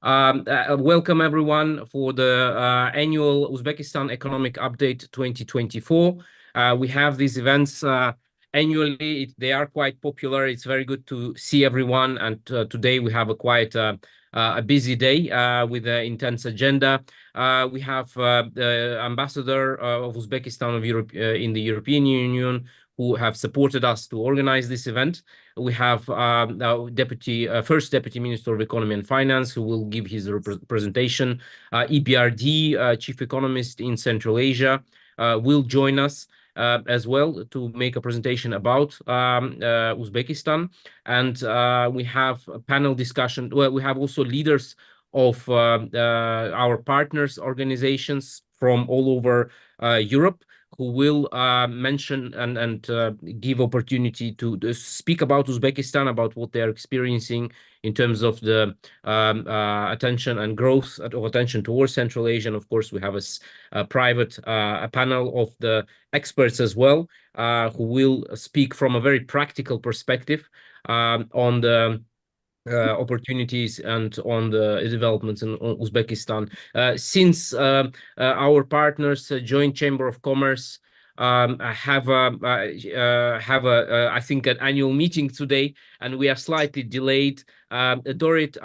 Welcome everyone for the annual Uzbekistan Economic Update 2024. We have these events annually. They are quite popular. It's very good to see everyone. And today we have a busy day with an intense agenda. We have the ambassador of Uzbekistan of Europe in the European Union, who have supported us to organize this event. We have First Deputy Minister of Economy and Finance, who will give his presentation. EBRD, Chief Economist in Central Asia, will join us as well to make a presentation about Uzbekistan. And we have a panel discussion. Well, we have also leaders of our partners organizations from all over Europe, who will mention and give opportunity to speak about Uzbekistan, about what they are experiencing in terms of the attention and growth of attention towards Central Asia. And of course, we have a private panel of the experts as well, who will speak from a very practical perspective on the opportunities and on the developments in Uzbekistan. Since our partners, Joint Chamber of Commerce, have I think an annual meeting today, and we are slightly delayed. Dorit,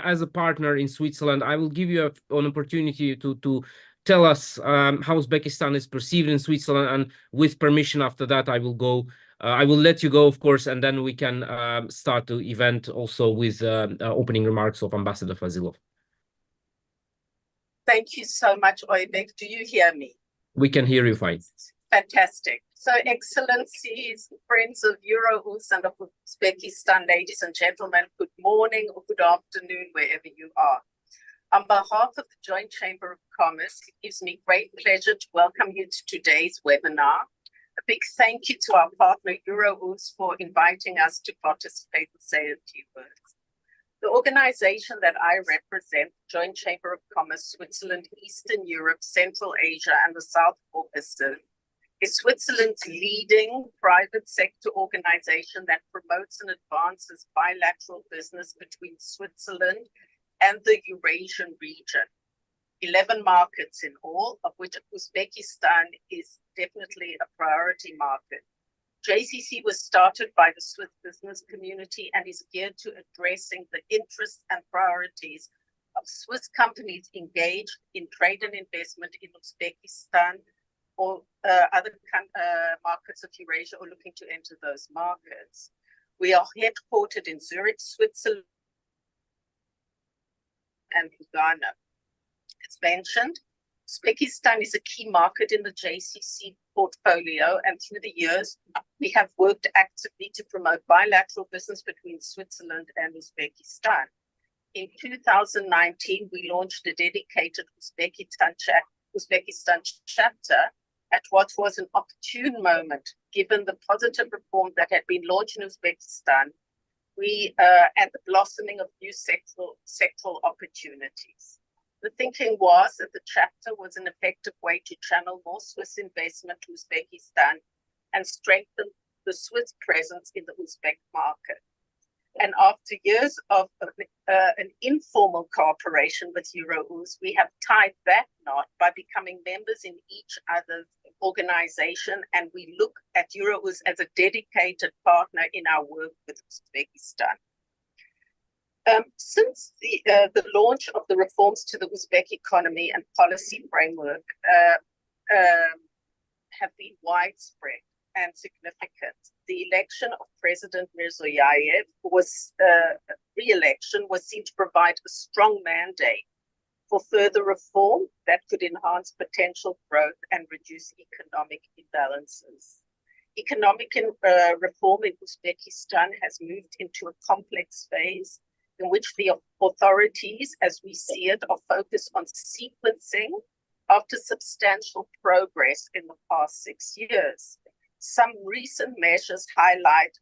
as a partner in Switzerland, I will give you an opportunity to tell us how Uzbekistan is perceived in Switzerland, and with permission, after that, I will let you go, of course, and then we can start the event also with opening remarks of Ambassador Fazilov. Thank you so much, Oybek. Do you hear me? We can hear you fine. Fantastic. So, Excellencies, friends of Euro-Uz and of Uzbekistan, ladies and gentlemen, good morning or good afternoon, wherever you are. On behalf of the Joint Chamber of Commerce, it gives me great pleasure to welcome you to today's webinar. A big thank you to our partner Euro-Uz for inviting us to participate and say a few words. The organization that I represent, Joint Chamber of Commerce, Switzerland, Eastern Europe, Central Asia, and the South Caucasus, is Switzerland's leading private sector organization that promotes and advances bilateral business between Switzerland and the Eurasian region. 11 markets in all, of which Uzbekistan is definitely a priority market. JCC was started by the Swiss business community and is geared to addressing the interests and priorities of Swiss companies engaged in trade and investment in Uzbekistan or other markets of Eurasia or looking to enter those markets. We are headquartered in Zurich, Switzerland, and Lugano. As mentioned, Uzbekistan is a key market in the JCC portfolio, and through the years, we have worked actively to promote bilateral business between Switzerland and Uzbekistan. In 2019, we launched a dedicated Uzbekistan chapter at what was an opportune moment, given the positive reform that had been launched in Uzbekistan, and the blossoming of new sectoral opportunities. The thinking was that the chapter was an effective way to channel more Swiss investment to Uzbekistan and strengthen the Swiss presence in the Uzbek market. And after years of an informal cooperation with Euro-Uz, we have tied that knot by becoming members in each other's organization, and we look at Euro-Uz as a dedicated partner in our work with Uzbekistan. Since the launch of the reforms to the Uzbek economy and policy framework have been widespread and significant, the election of President Mirziyoyev re-election was seen to provide a strong mandate for further reform that could enhance potential growth and reduce economic imbalances. Economic reform in Uzbekistan has moved into a complex phase in which the authorities, as we see it, are focused on sequencing after substantial progress in the past 6 years. Some recent measures highlight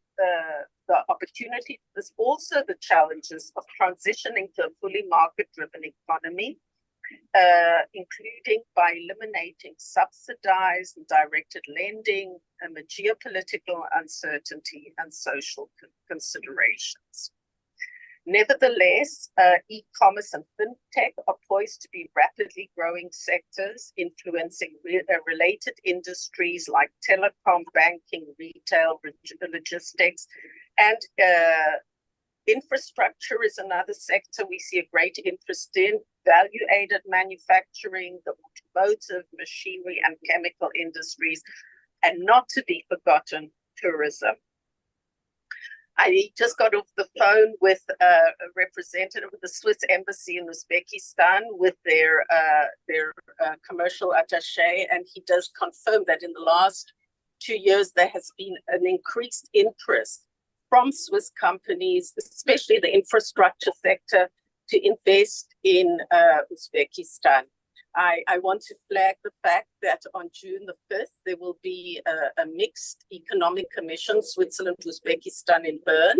the opportunity, but also the challenges of transitioning to a fully market-driven economy, including by eliminating subsidized and directed lending, amid geopolitical uncertainty and social considerations. Nevertheless, e-commerce and fintech are poised to be rapidly growing sectors, influencing related industries like telecom, banking, retail, logistics, and infrastructure is another sector we see a great interest in. Value-added manufacturing, the automotive, machinery, and chemical industries, and not to be forgotten, tourism. I just got off the phone with a representative of the Swiss embassy in Uzbekistan with their commercial attaché, and he does confirm that in the last 2 years there has been an increased interest from Swiss companies, especially the infrastructure sector, to invest in Uzbekistan. I want to flag the fact that on June the 5th, there will be a mixed economic commission, Switzerland, Uzbekistan in Bern,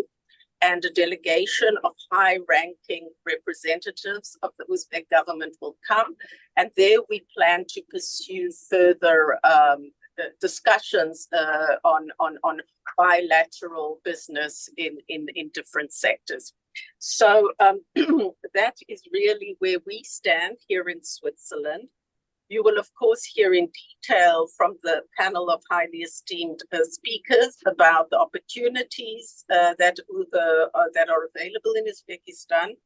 and a delegation of high-ranking representatives of the Uzbek government will come. And there we plan to pursue further discussions on bilateral business in different sectors. So that is really where we stand here in Switzerland. You will, of course, hear in detail from the panel of highly esteemed speakers about the opportunities that are available in Uzbekistan.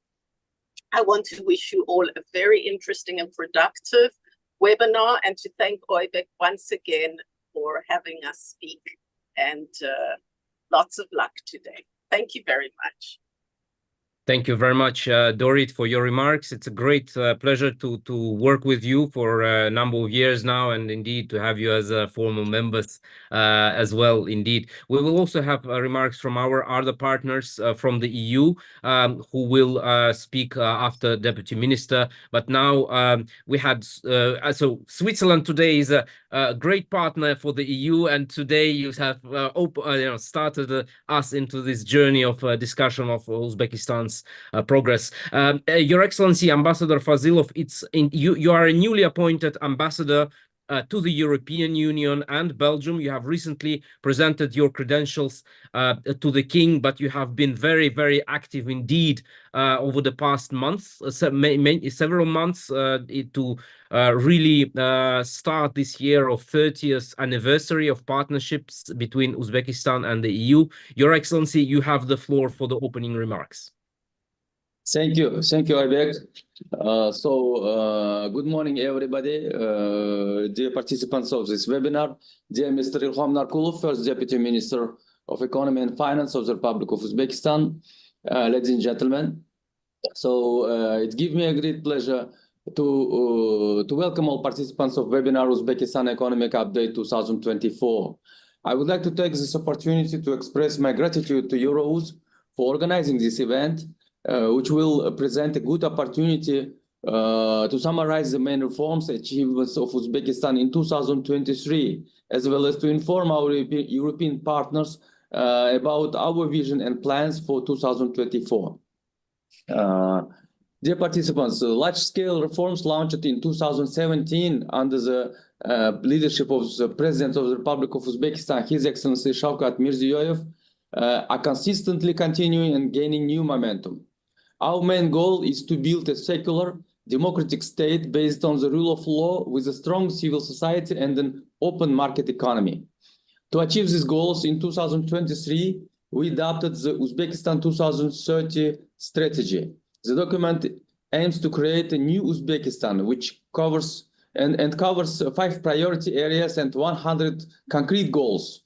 I want to wish you all a very interesting and productive webinar, and to thank Oybek once again for having us speak, and lots of luck today. Thank you very much. Thank you very much, Dorit, for your remarks. It's a great pleasure to work with you for a number of years now, and indeed to have you as former members as well. Indeed, we will also have remarks from our other partners from the EU who will speak after Deputy Minister. But now we had so Switzerland today is a great partner for the EU, and today you have started us into this journey of discussion of Uzbekistan's progress. Your Excellency, Ambassador Fazilov, you are a newly appointed ambassador to the European Union and Belgium. You have recently presented your credentials to the King, but you have been very, very active indeed over the past months, several months, to really start this year of 30th anniversary of partnerships between Uzbekistan and the EU. Your Excellency, you have the floor for the opening remarks. Thank you, Oybek. Good morning, everybody, dear participants of this webinar, dear Mr. Ilham Narkulov, First Deputy Minister of Economy and Finance of the Republic of Uzbekistan, ladies and gentlemen. It gives me a great pleasure to welcome all participants of webinar Uzbekistan Economic Update 2024. I would like to take this opportunity to express my gratitude to Euro-Uz for organizing this event, which will present a good opportunity to summarize the main reforms achievements of Uzbekistan in 2023, as well as to inform our European partners about our vision and plans for 2024. Dear participants, large-scale reforms launched in 2017 under the leadership of the President of the Republic of Uzbekistan, His Excellency Shavkat Mirziyoyev, are consistently continuing and gaining new momentum. Our main goal is to build a secular, democratic state based on the rule of law with a strong civil society and an open market economy. To achieve these goals in 2023, we adopted the Uzbekistan 2030 strategy. The document aims to create a new Uzbekistan, which covers 5 priority areas and 100 concrete goals.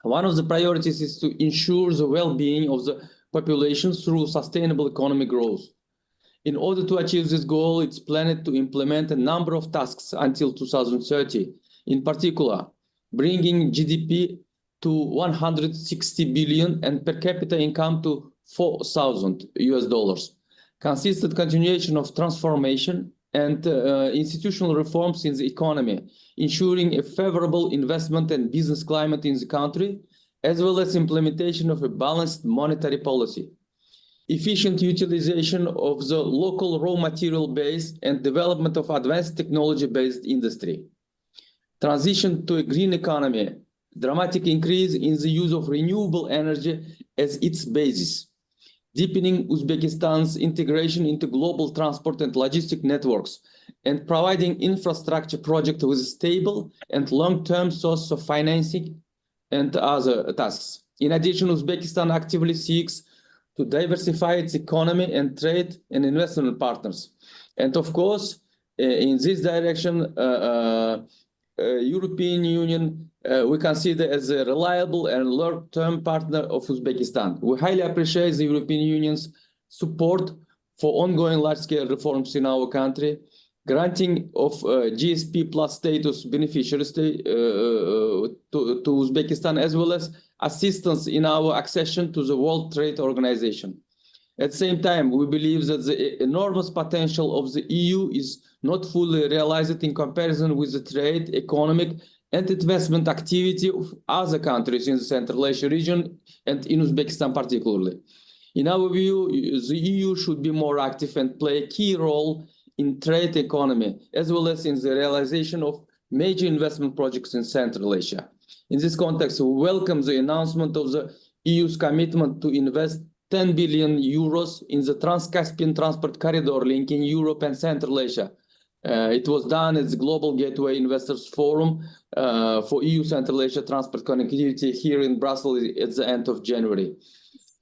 One of the priorities is to ensure the well-being of the population through sustainable economic growth. In order to achieve this goal, it's planned to implement a number of tasks until 2030. In particular, bringing GDP to 160 billion and per capita income to $4,000, consistent continuation of transformation and institutional reforms in the economy, ensuring a favorable investment and business climate in the country, as well as implementation of a balanced monetary policy, efficient utilization of the local raw material base and development of advanced technology-based industry, transition to a green economy, dramatic increase in the use of renewable energy as its basis, deepening Uzbekistan's integration into global transport and logistic networks, and providing infrastructure projects with stable and long-term source of financing and other tasks. In addition, Uzbekistan actively seeks to diversify its economy and trade and investment partners. And of course, in this direction, European Union we consider as a reliable and long-term partner of Uzbekistan. We highly appreciate the European Union's support for ongoing large-scale reforms in our country, granting of GSP plus status beneficiaries to Uzbekistan, as well as assistance in our accession to the World Trade Organization. At the same time, we believe that the enormous potential of the EU is not fully realized in comparison with the trade, economic, and investment activity of other countries in the Central Asia region and in Uzbekistan particularly. In our view, the EU should be more active and play a key role in trade economy, as well as in the realization of major investment projects in Central Asia. In this context, we welcome the announcement of the EU's commitment to invest 10 billion euros in the Trans-Caspian Transport Corridor linking Europe and Central Asia. It was done at the Global Gateway Investors Forum for EU Central Asia transport connectivity here in Brussels at the end of January.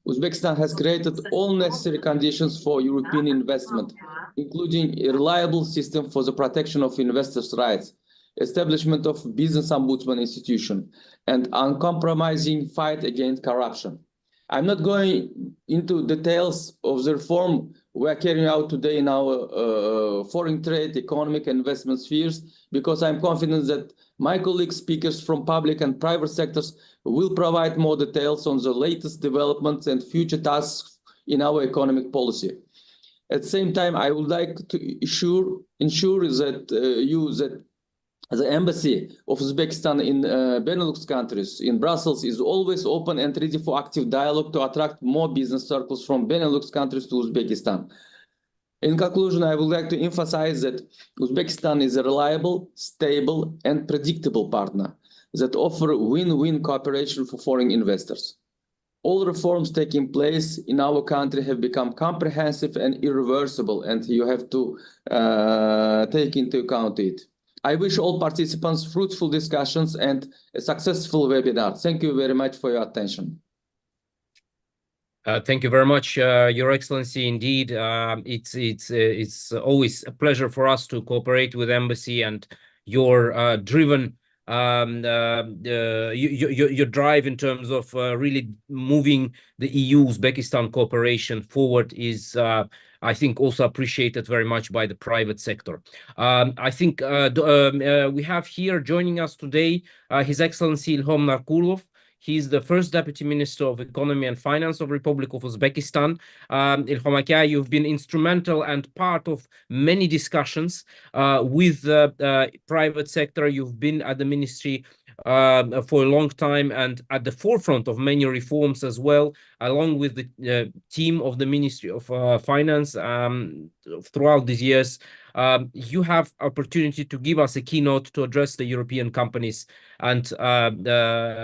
Uzbekistan has created all necessary conditions for European investment, including a reliable system for the protection of investors' rights, establishment of business ombudsman institution, and uncompromising fight against corruption. I'm not going into details of the reform we are carrying out today in our foreign trade, economic, and investment spheres, because I'm confident that my colleague speakers from public and private sectors will provide more details on the latest developments and future tasks in our economic policy. At the same time, I would like to ensure that the embassy of Uzbekistan in Benelux countries in Brussels is always open and ready for active dialogue to attract more business circles from Benelux countries to Uzbekistan. In conclusion, I would like to emphasize that Uzbekistan is a reliable, stable, and predictable partner that offer win-win cooperation for foreign investors. All reforms taking place in our country have become comprehensive and irreversible, and you have to take into account it. I wish all participants fruitful discussions and a successful webinar. Thank you very much for your attention. Thank you very much, Your Excellency. Indeed, it's always a pleasure for us to cooperate with Embassy, and your driven your drive in terms of really moving the EU-Uzbekistan cooperation forward is, I think, also appreciated very much by the private sector. I think we have here joining us today His Excellency Ilhom Narkulov. He's the first Deputy Minister of Economy and Finance of Republic of Uzbekistan. Ilhom Aka, you've been instrumental and part of many discussions with the private sector. You've been at the ministry for a long time and at the forefront of many reforms as well, along with the team of the Ministry of Finance throughout these years. You have opportunity to give us a keynote to address the European companies and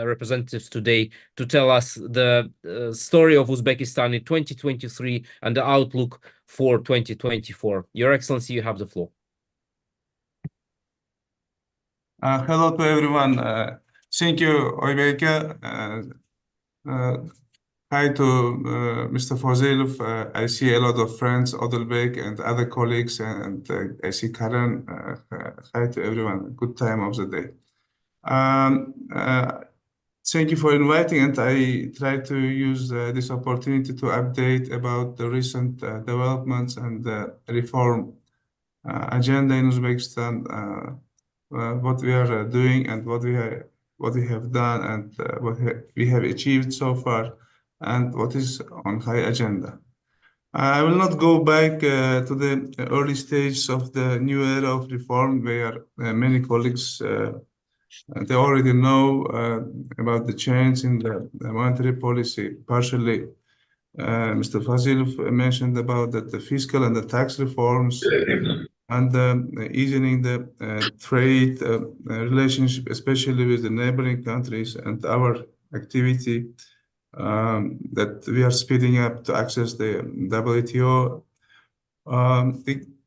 representatives today to tell us the story of Uzbekistan in 2023 and the outlook for 2024. Your Excellency, you have the floor. Hello to everyone. Thank you, Oybeke. Hi to Mr. Fazilov. I see a lot of friends, Odilbek and other colleagues, and I see Karen. Hi to everyone. Good time of the day. Thank you for inviting, and I try to use this opportunity to update about the recent developments and the reform agenda in Uzbekistan, what we are doing and what we have done and what we have achieved so far, and what is on high agenda. I will not go back to the early stages of the new era of reform, where many colleagues they already know about the change in the monetary policy. Partially, Mr. Fazilov mentioned about the fiscal and the tax reforms and easing the trade relationship, especially with the neighboring countries, and our activity that we are speeding up to access the WTO.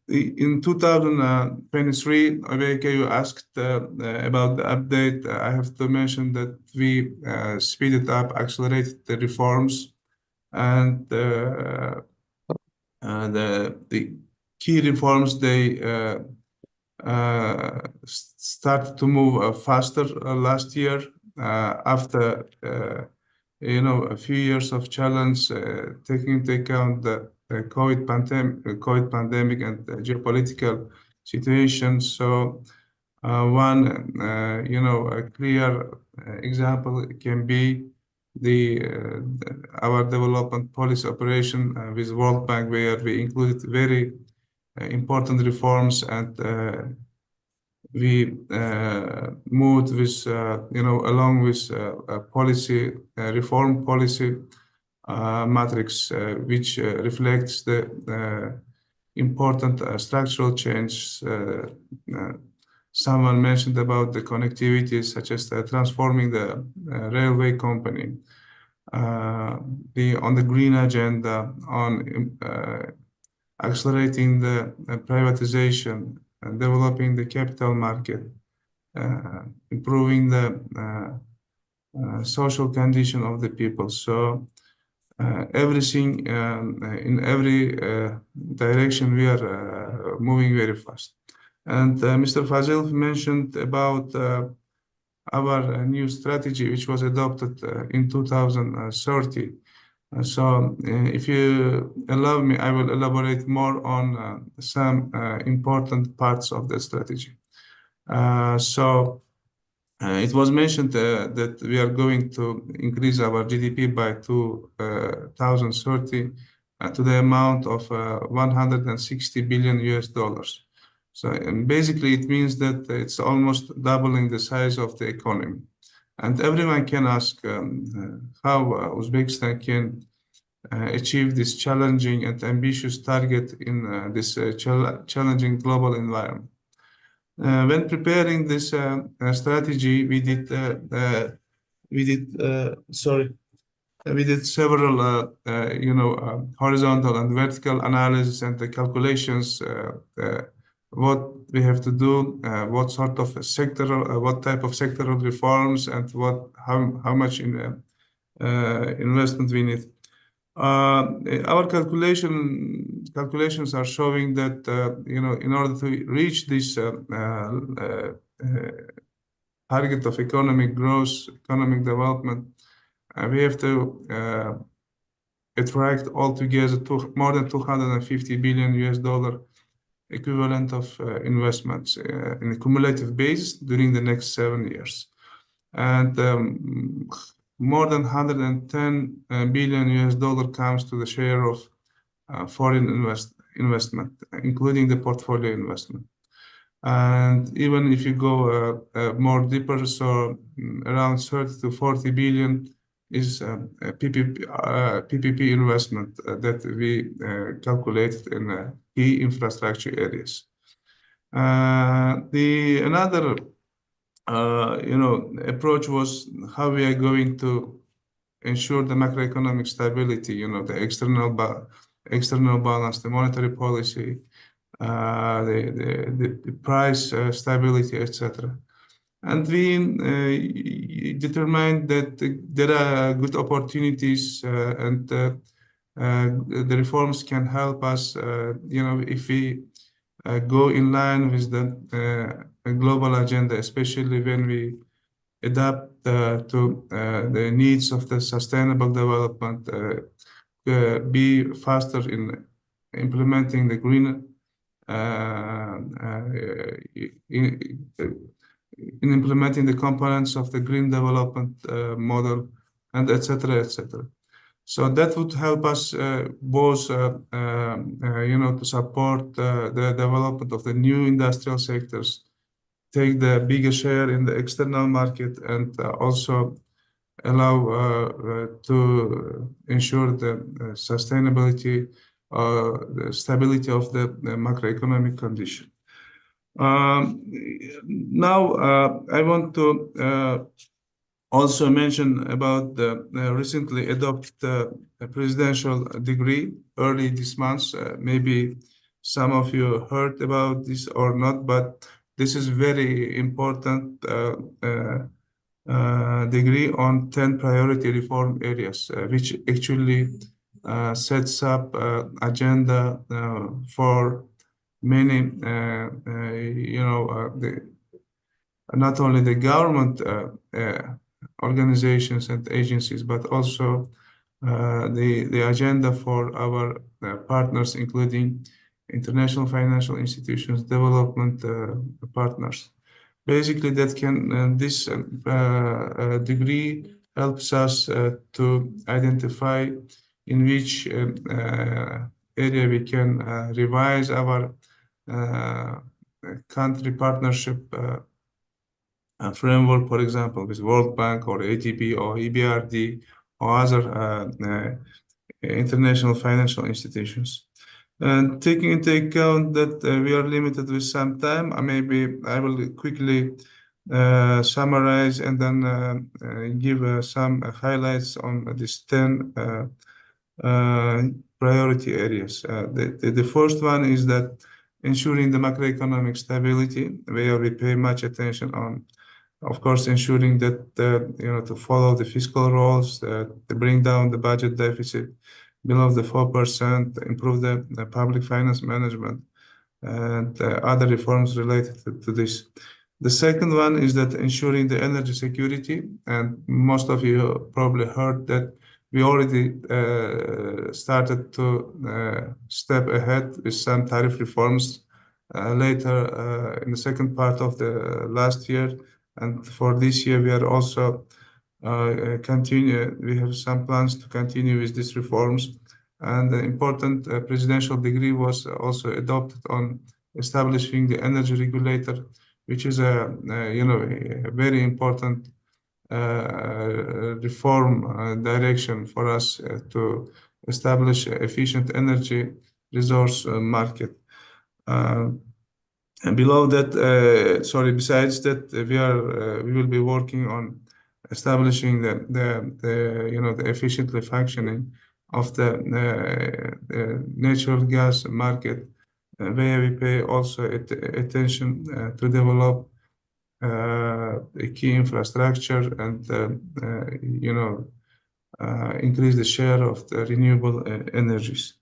In 2023, you asked about the update. I have to mention that we speeded up, accelerated the reforms, and the key reforms, they started to move faster last year after a few years of challenge, taking into account the COVID pandemic and the geopolitical situation. So a clear example can be our development policy operation with World Bank, where we included very important reforms, and we moved with along with policy reform policy matrix, which reflects the important structural change. Someone mentioned about the connectivity, such as transforming the railway company, on the green agenda, on accelerating the privatization and developing the capital market, improving the social condition of the people. So everything in every direction, we are moving very fast. And Mr. Fazil mentioned about our new strategy, which was adopted in 2030. So if you allow me, I will elaborate more on some important parts of the strategy. It was mentioned that we are going to increase our GDP by 2030 to the amount of $160 billion US. So basically, it means that it's almost doubling the size of the economy. And everyone can ask how Uzbekistan can achieve this challenging and ambitious target in this challenging global environment. When preparing this strategy, we did several horizontal and vertical analysis and the calculations, what we have to do, what sort of sectoral, what type of sectoral reforms, and how much investment we need. Our calculations are showing that in order to reach this target of economic growth, economic development, we have to attract altogether more than $250 billion US equivalent of investments in a cumulative basis during the next 7 years. And more than $110 billion US comes to the share of foreign investment, including the portfolio investment. And even if you go more deeper, so around 30 to 40 billion is PPP investment that we calculated in key infrastructure areas. Another approach was how we are going to ensure the macroeconomic stability, the external balance, the monetary policy, the price stability, etc. And we determined that there are good opportunities, and the reforms can help us, if we go in line with the global agenda, especially when we adapt to the needs of the sustainable development, be faster in implementing the green, in implementing the components of the green development model, and etc., etc. So that would help us both, to support the development of the new industrial sectors, take the bigger share in the external market, and also allow to ensure the sustainability, the stability of the macroeconomic condition. Now, I want to also mention about the recently adopted presidential decree early this month. Maybe some of you heard about this or not, but this is very important degree on 10 priority reform areas, which actually sets up agenda for many, not only the government organizations and agencies, but also the agenda for our partners, including international financial institutions, development partners. Basically, that can this degree helps us to identify in which area we can revise our country partnership framework, for example, with World Bank or ADB or EBRD or other international financial institutions. And taking into account that we are limited with some time, maybe I will quickly summarize and then give some highlights on these 10 priority areas. The first one is that ensuring the macroeconomic stability, where we pay much attention on, of course, ensuring that to follow the fiscal rules, to bring down the budget deficit below the 4%, improve the public finance management, and other reforms related to this. The second one is that ensuring the energy security, and most of you probably heard that we already started to step ahead with some tariff reforms later in the second part of the last year. And for this year, we are also we have some plans to continue with these reforms. And the important presidential decree was also adopted on establishing the energy regulator, which is a very important reform direction for us to establish efficient energy resource market. And below that, besides that, we will be working on establishing the efficiently functioning of the natural gas market, where we pay also attention to develop a key infrastructure and increase the share of the renewable energies.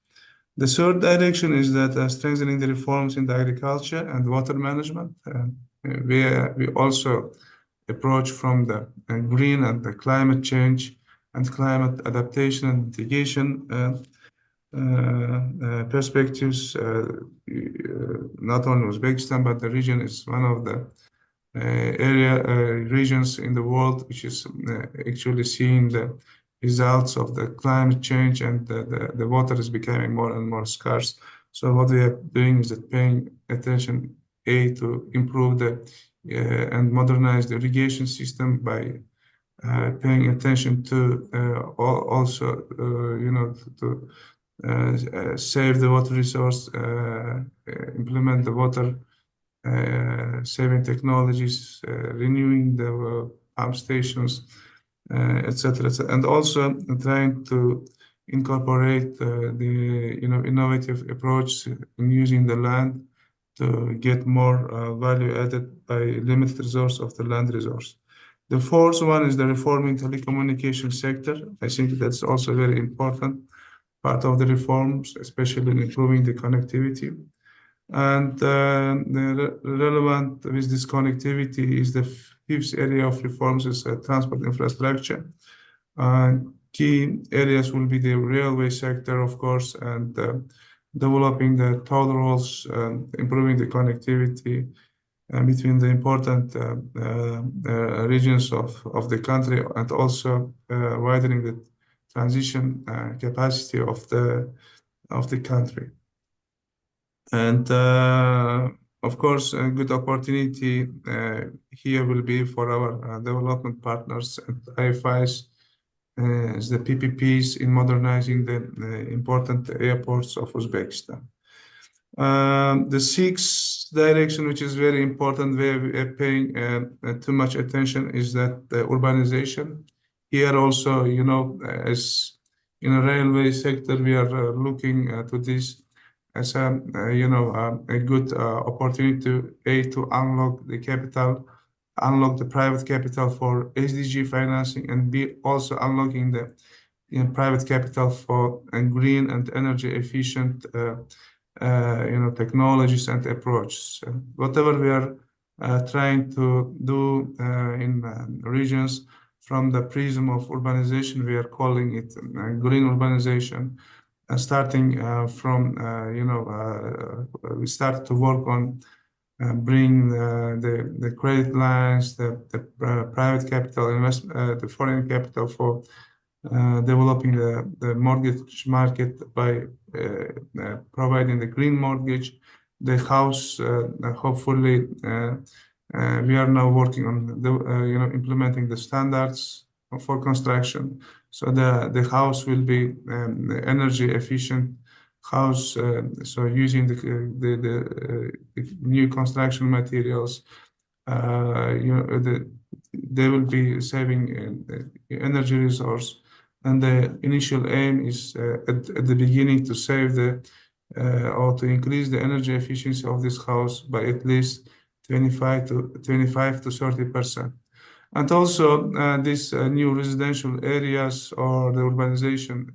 The third direction is that strengthening the reforms in the agriculture and water management, where we also approach from the green and the climate change and climate adaptation and mitigation perspectives. Not only Uzbekistan, but the region is one of the regions in the world which is actually seeing the results of the climate change, and the water is becoming more and more scarce. So what we are doing is that paying attention to improve and modernize the irrigation system by paying attention to also to save the water resource, implement the water saving technologies, renewing the pump stations, etc. And also trying to incorporate the innovative approach in using the land to get more value added by limited resource of the land resource. The fourth one is the reforming telecommunication sector. I think that's also a very important part of the reforms, especially in improving the connectivity. And the relevant with this connectivity is the fifth area of reforms is transport infrastructure. Key areas will be the railway sector, of course, and developing the toll roads, improving the connectivity between the important regions of the country, and also widening the transition capacity of the country. And of course, a good opportunity here will be for our development partners and IFIs as the PPPs in modernizing the important airports of Uzbekistan. The sixth direction, which is very important, where we are paying too much attention, is that urbanization. Here also, as in a railway sector, we are looking to this as a good opportunity to unlock the capital, unlock the private capital for SDG financing, and be also unlocking the private capital for green and energy efficient technologies and approaches. Whatever we are trying to do in regions from the prism of urbanization, we are calling it green urbanization. Starting from, we start to work on bring the credit lines, the private capital, the foreign capital for developing the mortgage market by providing the green mortgage. The house, hopefully, we are now working on the, implementing the standards for construction. So the house will be energy efficient house. So using the new construction materials, they will be saving energy resource. And the initial aim is at the beginning to save or to increase the energy efficiency of this house by at least 25 to 30%. And also these new residential areas or the urbanization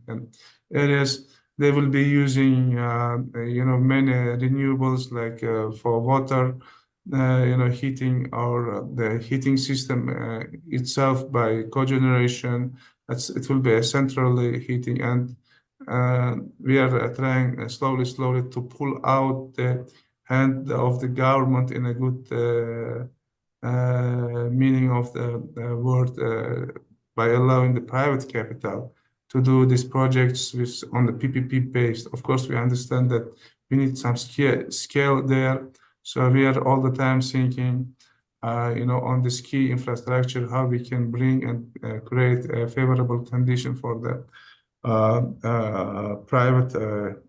areas, they will be using many renewables like for water, heating, or the heating system itself by cogeneration. It will be a centrally heating, and we are trying slowly to pull out the hand of the government in a good meaning of the word by allowing the private capital to do these projects on the PPP based. Of course, we understand that we need some scale there. So we are all the time thinking, on this key infrastructure, how we can bring and create a favorable condition for the private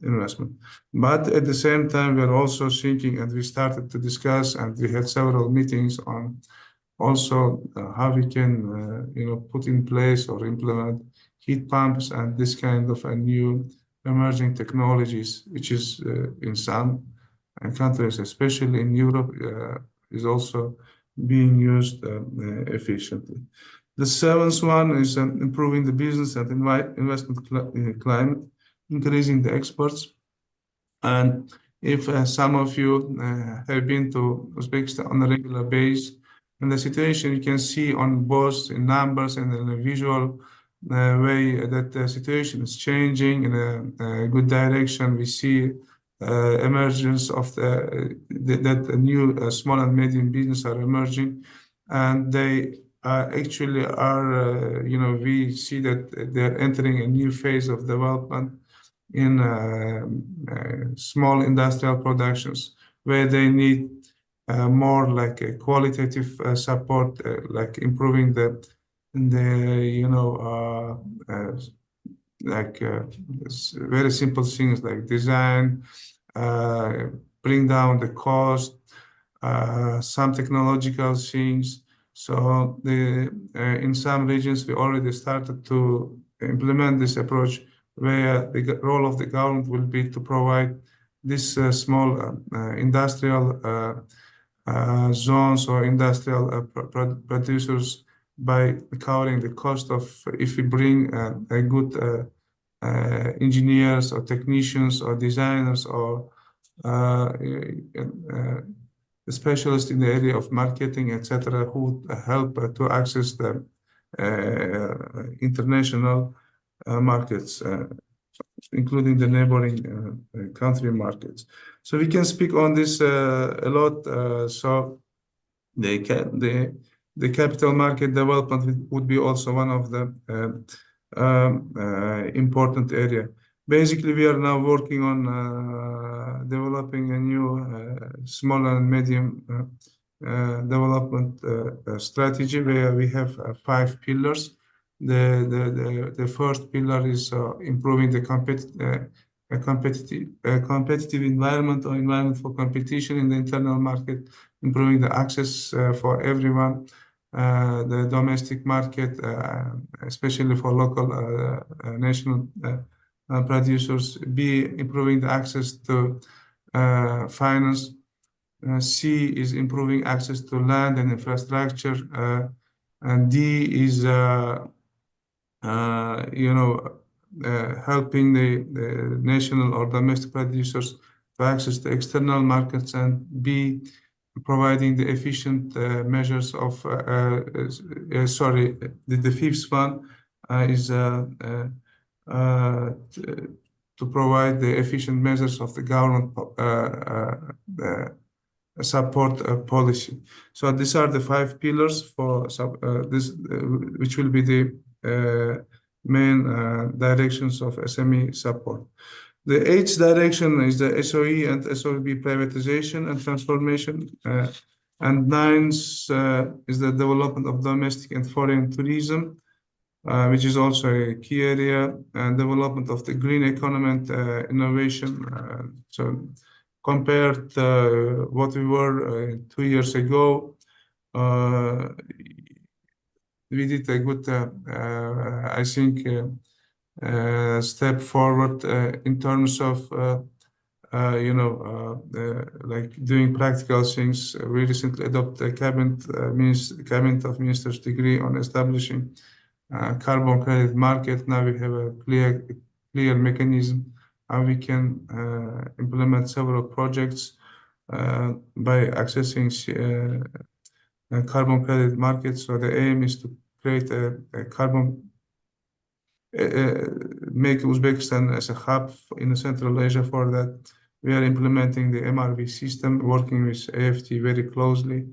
investment. But at the same time, we are also thinking, and we started to discuss, and we had several meetings on also how we can, put in place or implement heat pumps and this kind of a new emerging technologies, which is in some countries, especially in Europe, is also being used efficiently. The seventh one is improving the business and investment climate, increasing the exports. And if some of you have been to Uzbekistan on a regular basis, and the situation you can see on both in numbers and in a visual way that the situation is changing in a good direction. We see emergence of that new small and medium business are emerging, and they actually are, we see that they're entering a new phase of development in small industrial productions, where they need more like a qualitative support, like improving very simple things like design, bring down the cost, some technological things. So in some regions, we already started to implement this approach, where the role of the government will be to provide this small industrial zones or industrial producers by covering the cost of, if we bring a good engineers or technicians or designers or specialists in the area of marketing, etc., who help to access the international markets, including the neighboring country markets. So we can speak on this a lot. So the capital market development would be also one of the important area. Basically, we are now working on developing a new small and medium development strategy, where we have 5 pillars. The first pillar is improving the a competitive environment or environment for competition in the internal market, improving the access for everyone, the domestic market, especially for local national producers, B, improving the access to finance, C is improving access to land and infrastructure, and D is helping the national or domestic producers to access the external markets, and B, providing the efficient measures of the fifth one is to provide the efficient measures of the government support policy. So these are the 5 pillars for this, which will be the main directions of SME support. The 8th direction is the SOE and SOB privatization and transformation, and 9th is the development of domestic and foreign tourism, which is also a key area, and development of the green economy and innovation. So compared to what we were 2 years ago, we did a good, I think, step forward in terms of like doing practical things. We recently adopted a cabinet of ministers degree on establishing carbon credit market. Now we have a clear mechanism how we can implement several projects by accessing carbon credit market. So the aim is to create a carbon, make Uzbekistan as a hub in Central Asia. For that, we are implementing the MRV system, working with AFT very closely.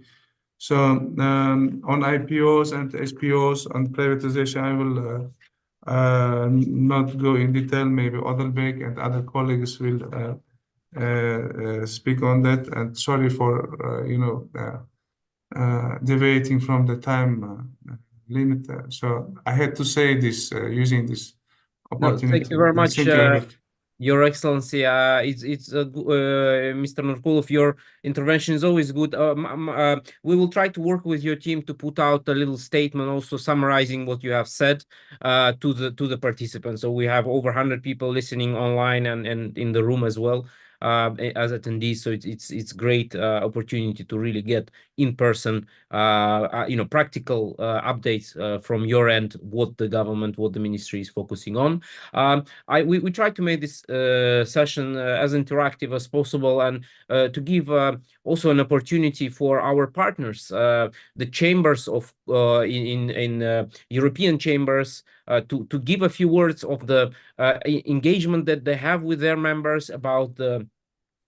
So on IPOs and SPOs, on privatization, I will not go in detail. Maybe Odilbek and other colleagues will speak on that. And sorry for deviating from the time limit. So I had to say this using this opportunity. Thank you very much. Thank you. Your Excellency, Mr. Nurkulov, your intervention is always good. We will try to work with your team to put out a little statement, also summarizing what you have said to the participants. So we have over 100 people listening online and in the room as well as attendees. So it's great opportunity to really get in person, practical updates from your end, what the government, what the ministry is focusing on. We try to make this session as interactive as possible, and to give also an opportunity for our partners, the chambers of in European chambers, to give a few words of the engagement that they have with their members about the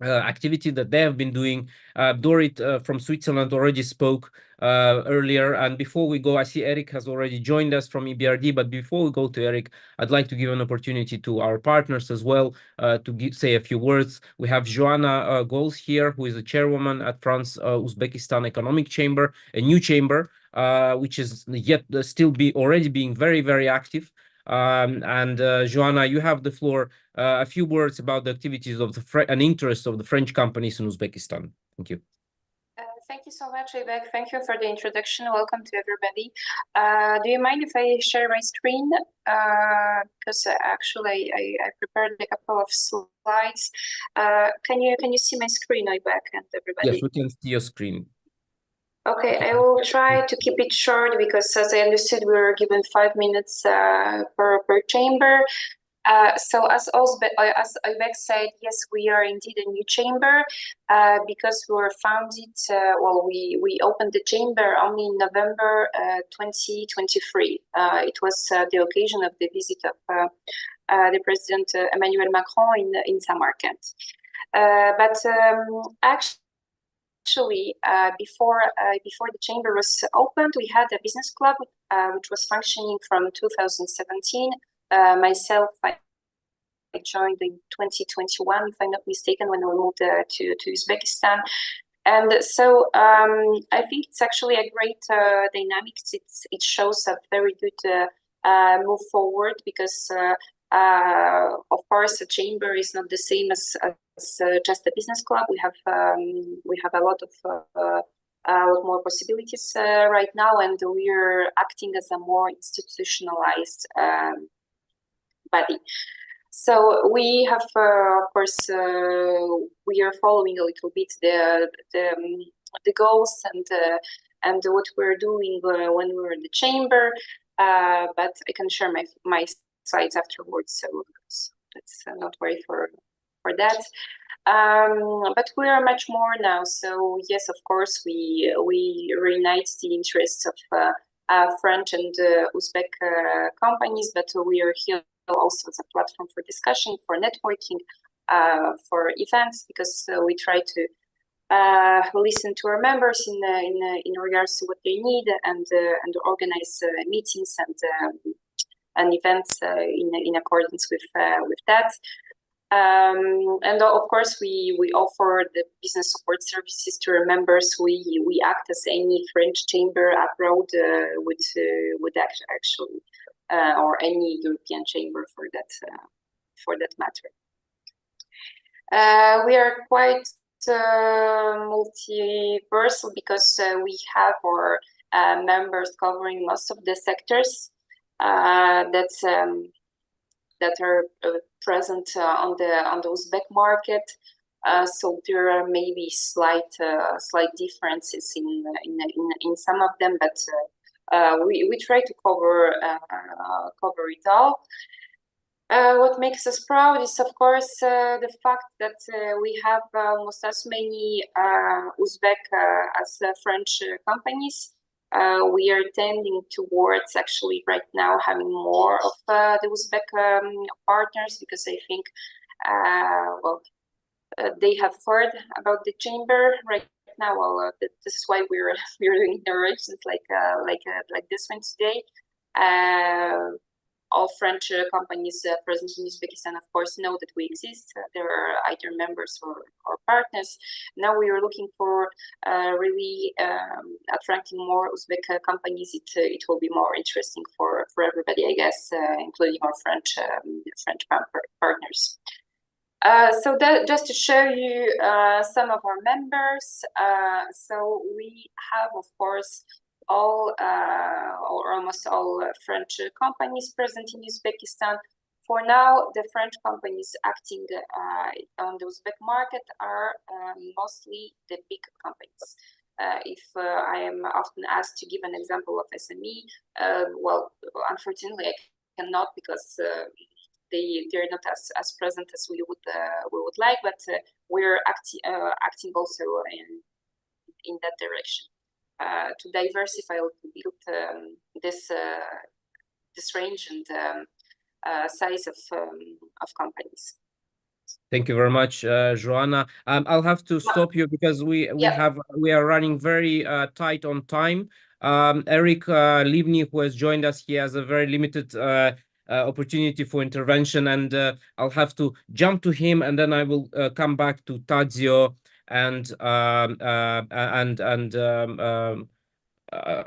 activity that they have been doing. Dorit from Switzerland already spoke earlier, and before we go, I see Eric has already joined us from EBRD, but before we go to Eric, I'd like to give an opportunity to our partners as well to say a few words. We have Joanna Gols here, who is the chairwoman at France-Uzbekistan Economic Chamber, a new chamber, which is yet still already being very, very active. Joanna, you have the floor. A few words about the activities of and interests of the French companies in Uzbekistan. Thank you. Thank you so much, Aybek. Thank you for the introduction. Welcome to everybody. Do you mind if I share my screen? Because actually I prepared a couple of slides. Can you see my screen, Aybek, and everybody? Yes, we can see your screen. Okay, I will try to keep it short because, as I understood, we were given 5 minutes per chamber. So as Aybek said, yes, we are indeed a new chamber because we were founded, we opened the chamber only in November 2023. It was the occasion of the visit of the President Emmanuel Macron in Samarkand. Actually, before the chamber was opened, we had a business club which was functioning from 2017. Myself, I joined in 2021, if I'm not mistaken, when we moved to Uzbekistan. And so I think it's actually a great dynamics. It shows a very good move forward because Of course, a chamber is not the same as just a business club. We have a lot more possibilities right now, and we're acting as a more institutionalized body. So we have, of course, we are following a little bit the goals and what we're doing when we're in the chamber. But I can share my slides afterwards, so let's not worry for that. But we are much more now. So yes, of course, we reunite the interests of French and Uzbek companies, but we are here also as a platform for discussion, for networking, for events, because we try to listen to our members in regards to what they need and organize meetings and events in accordance with that. And of course, we offer the business support services to our members. We act as any French chamber abroad would actually, or any European chamber for that matter. We are quite multiversal because we have our members covering most of the sectors that are present on the Uzbek market. So there are maybe slight differences in some of them, but we try to cover it all. What makes us proud is, of course, the fact that we have almost as many Uzbek as French companies. We are tending towards actually right now having more of the Uzbek partners, because I think they have heard about the chamber right now. Well, this is why we're doing narrations like this one today. All French companies present in Uzbekistan, of course, know that we exist. They are either members or partners. Now we are looking for really attracting more Uzbek companies. It will be more interesting for everybody, I guess, including our French partners. So that just to show you some of our members. So we have, of course, all or almost all French companies present in Uzbekistan. For now, the French companies acting on the Uzbek market are mostly the big companies. If I am often asked to give an example of SME, well, unfortunately, I cannot, because they're not as present as we would like. But we're acting also in that direction. To diversify a little bit this range and size of companies. Thank you very much, Joanna. I'll have to stop you because we are running very tight on time. Eric Livni, who has joined us, he has a very limited opportunity for intervention, and I'll have to jump to him, and then I will come back to Tadzio and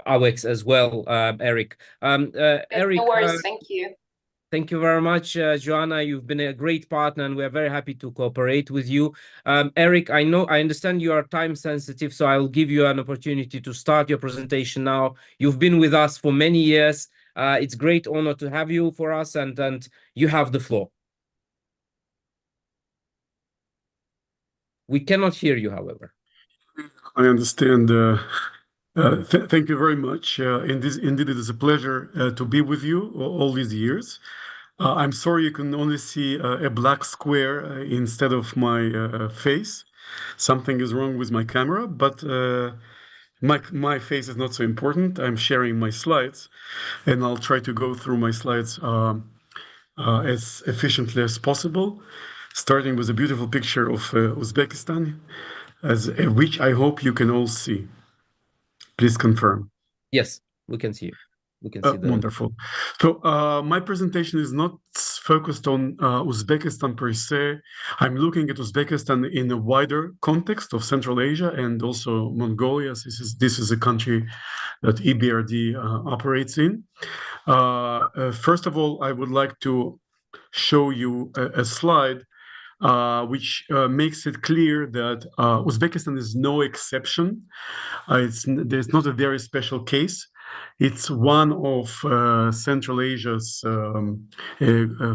Alex as well, Eric. Eric, no worries, thank you. Thank you very much, Joanna. You've been a great partner, and we're very happy to cooperate with you. Eric, I understand you are time sensitive, so I'll give you an opportunity to start your presentation now. You've been with us for many years. It's a great honor to have you for us, and you have the floor. We cannot hear you, however. I understand. Thank you very much. Indeed, it is a pleasure to be with you all these years. I'm sorry you can only see a black square instead of my face. Something is wrong with my camera, but my face is not so important. I'm sharing my slides, and I'll try to go through my slides as efficiently as possible, starting with a beautiful picture of Uzbekistan, which I hope you can all see. Please confirm. Yes, we can see you. We can see that. Wonderful. So my presentation is not focused on Uzbekistan per se. I'm looking at Uzbekistan in a wider context of Central Asia and also Mongolia. This is a country that EBRD operates in. First of all, I would like to show you a slide which makes it clear that Uzbekistan is no exception. There's not a very special case. It's one of Central Asia's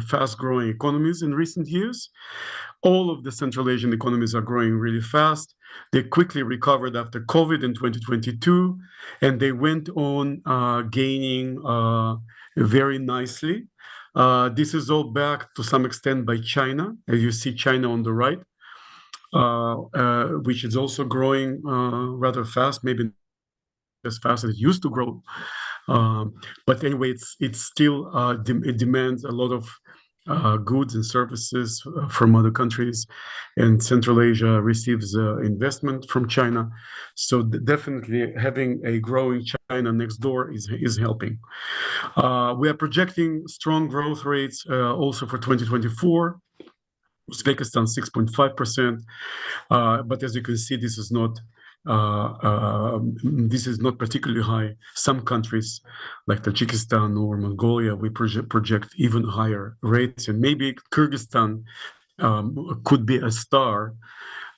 fast-growing economies in recent years. All of the Central Asian economies are growing really fast. They quickly recovered after COVID in 2022, and they went on gaining very nicely. This is all backed to some extent by China. As you see China on the right, which is also growing rather fast, maybe as fast as it used to grow. But anyway, it's still it demands a lot of goods and services from other countries, and Central Asia receives investment from China. So definitely having a growing China next door is helping. We are projecting strong growth rates also for 2024. Uzbekistan 6.5%, but as you can see, this is not particularly high. Some countries like Tajikistan or Mongolia, we project even higher rates, and maybe Kyrgyzstan could be a star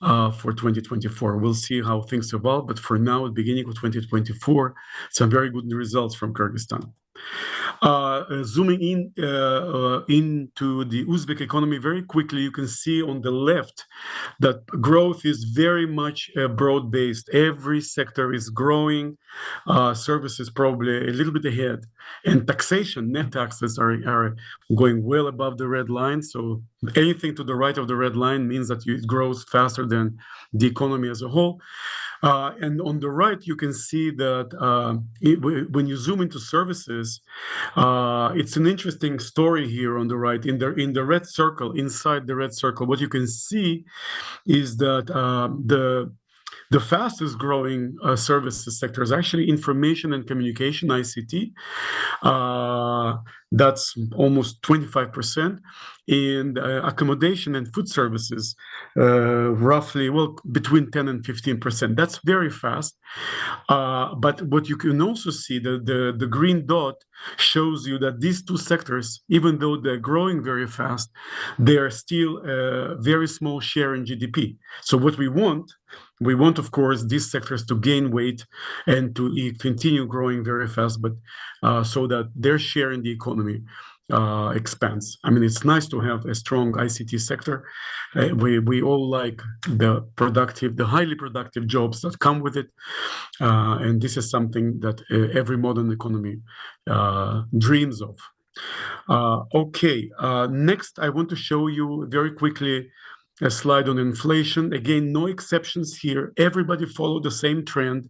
for 2024. We'll see how things evolve, but for now, at the beginning of 2024, some very good results from Kyrgyzstan. Zooming in into the Uzbek economy very quickly, you can see on the left that growth is very much broad-based. Every sector is growing. Services probably a little bit ahead, and taxation, net taxes are going well above the red line. So anything to the right of the red line means that it grows faster than the economy as a whole. And on the right, you can see that when you zoom into services, it's an interesting story here on the right. In the red circle, inside the red circle, what you can see is that the fastest growing services sector is actually information and communication, ICT. That's almost 25%. And accommodation and food services, roughly, well, between 10 and 15%. That's very fast. But what you can also see, the green dot shows you that these two sectors, even though they're growing very fast, they are still a very small share in GDP. So what we want, of course, these sectors to gain weight and to continue growing very fast, but so that their share in the economy expands. I mean, it's nice to have a strong ICT sector. We all like the highly productive jobs that come with it, and this is something that every modern economy dreams of. Okay, next I want to show you very quickly a slide on inflation. Again, no exceptions here. Everybody followed the same trend.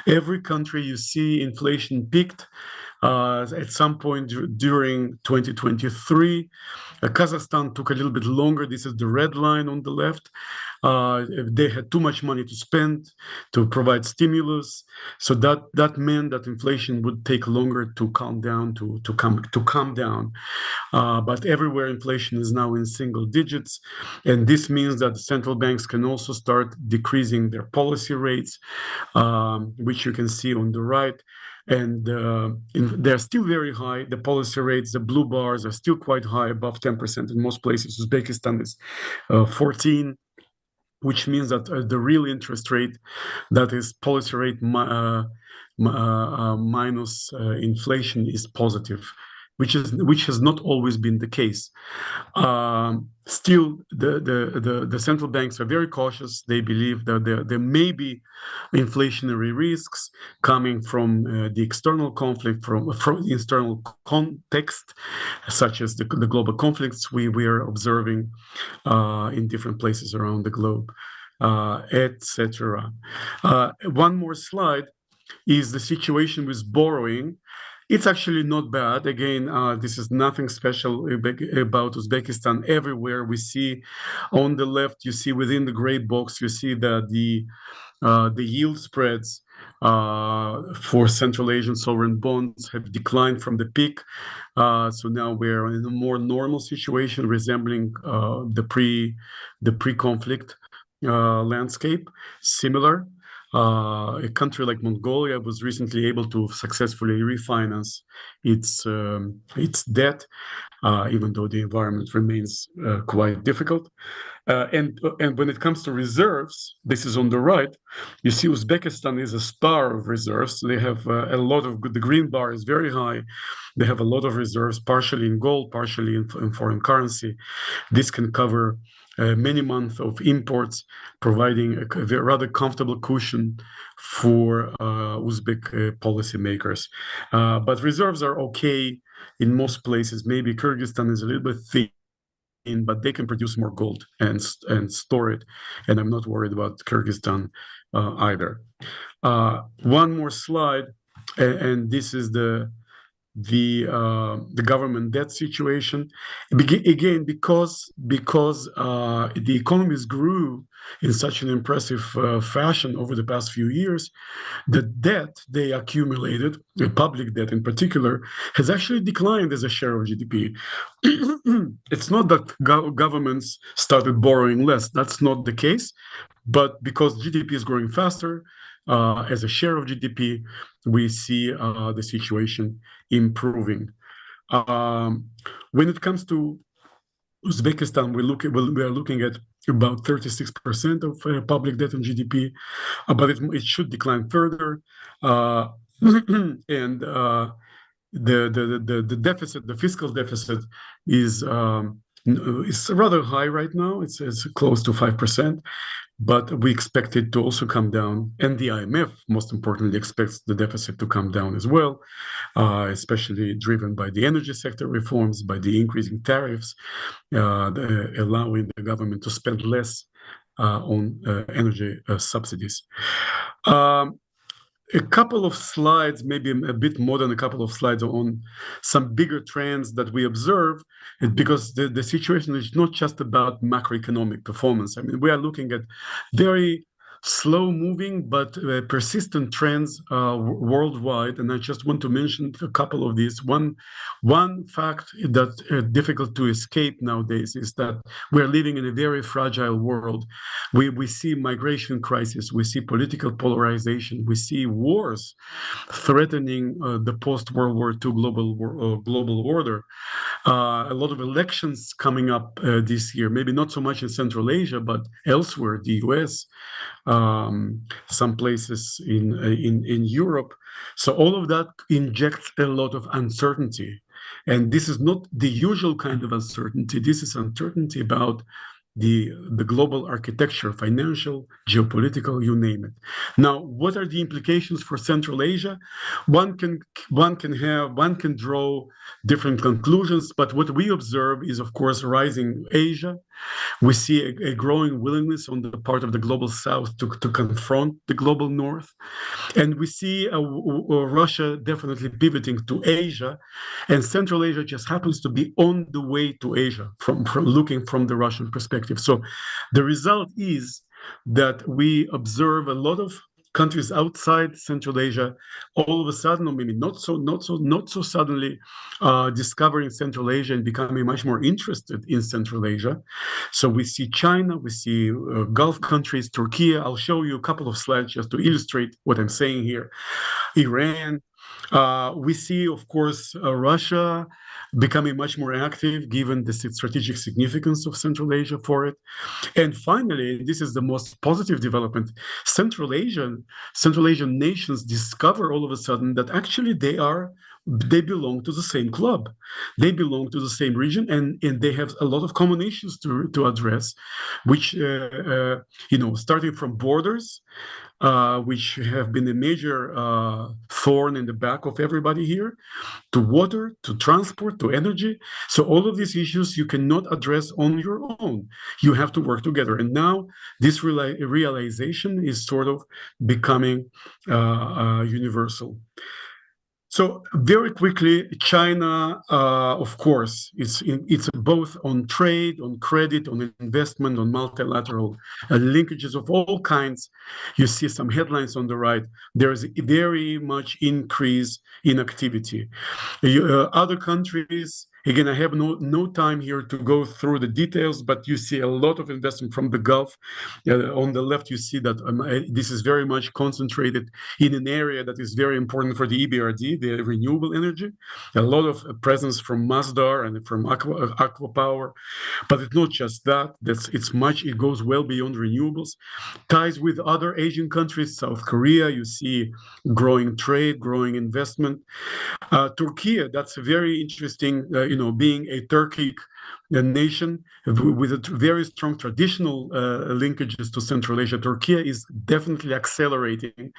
Every country you see inflation peaked at some point during 2023. Kazakhstan took a little bit longer. This is the red line on the left. They had too much money to spend to provide stimulus, so that meant that inflation would take longer to calm down. But everywhere inflation is now in single digits, and this means that the central banks can also start decreasing their policy rates, which you can see on the right. And they're still very high. The policy rates, the blue bars, are still quite high, above 10% in most places. Uzbekistan is 14%, which means that the real interest rate, that is policy rate minus inflation, is positive, which has not always been the case. Still, the central banks are very cautious. They believe that there may be inflationary risks coming from the external conflict, from the external context, such as the global conflicts we are observing in different places around the globe, etc. One more slide is the situation with borrowing. It's actually not bad. Again, this is nothing special about Uzbekistan. Everywhere we see on the left, you see within the gray box, you see that the yield spreads for Central Asian sovereign bonds have declined from the peak. So now we're in a more normal situation, resembling the pre-conflict landscape, similar. A country like Mongolia was recently able to successfully refinance its debt, even though the environment remains quite difficult. And when it comes to reserves, this is on the right. You see, Uzbekistan is a star of reserves. They have a lot of good. The green bar is very high. They have a lot of reserves, partially in gold, partially in foreign currency. This can cover many months of imports, providing a rather comfortable cushion for Uzbek policymakers. But reserves are okay in most places. Maybe Kyrgyzstan is a little bit thin, but they can produce more gold and store it. And I'm not worried about Kyrgyzstan either. One more slide, and this is the government debt situation. Again, because the economies grew in such an impressive fashion over the past few years, the debt they accumulated, the public debt in particular, has actually declined as a share of GDP. It's not that governments started borrowing less. That's not the case. But because GDP is growing faster, as a share of GDP, we see the situation improving. When it comes to Uzbekistan, we are looking at about 36% of public debt on GDP, but it should decline further. And the deficit, the fiscal deficit, is rather high right now. It's close to 5%. But we expect it to also come down, and the IMF, most importantly, expects the deficit to come down as well, especially driven by the energy sector reforms, by the increasing tariffs, allowing the government to spend less on energy subsidies. A couple of slides, maybe a bit more than a couple of slides, on some bigger trends that we observe, because the situation is not just about macroeconomic performance. I mean, we are looking at very slow-moving but persistent trends worldwide, and I just want to mention a couple of these. One fact that's difficult to escape nowadays is that we're living in a very fragile world. We see migration crisis, we see political polarization, we see wars threatening the post-World War II global order. A lot of elections coming up this year, maybe not so much in Central Asia, but elsewhere, the US, some places in Europe. So all of that injects a lot of uncertainty. And this is not the usual kind of uncertainty. This is uncertainty about the global architecture, financial, geopolitical, you name it. Now, what are the implications for Central Asia? One can draw different conclusions, but what we observe is, of course, rising Asia. We see a growing willingness on the part of the global South to confront the global North. And we see Russia definitely pivoting to Asia, and Central Asia just happens to be on the way to Asia from looking from the Russian perspective. So the result is that we observe a lot of countries outside Central Asia all of a sudden, or maybe not so suddenly, discovering Central Asia and becoming much more interested in Central Asia. So we see China, we see Gulf countries, Turkey. I'll show you a couple of slides just to illustrate what I'm saying here. Iran. We see, of course, Russia becoming much more active given the strategic significance of Central Asia for it. And finally, this is the most positive development, Central Asian nations discover all of a sudden that actually they belong to the same club. They belong to the same region, and they have a lot of common issues to address, which, starting from borders, which have been a major thorn in the back of everybody here, to water, to transport, to energy. So all of these issues you cannot address on your own. You have to work together. And now this realization is sort of becoming universal. So very quickly, China, of course, it's both on trade, on credit, on investment, on multilateral linkages of all kinds. You see some headlines on the right. There is very much increase in activity. Other countries Again, I have no time here to go through the details, but you see a lot of investment from the Gulf. On the left, you see that this is very much concentrated in an area that is very important for the EBRD, the renewable energy. A lot of presence from Masdar and from Aqua Power, but it's not just that. It goes well beyond renewables. Ties with other Asian countries, South Korea, you see growing trade, growing investment. Turkey, that's very interesting, being a Turkic nation with a very strong traditional linkages to Central Asia. Turkey is definitely accelerating,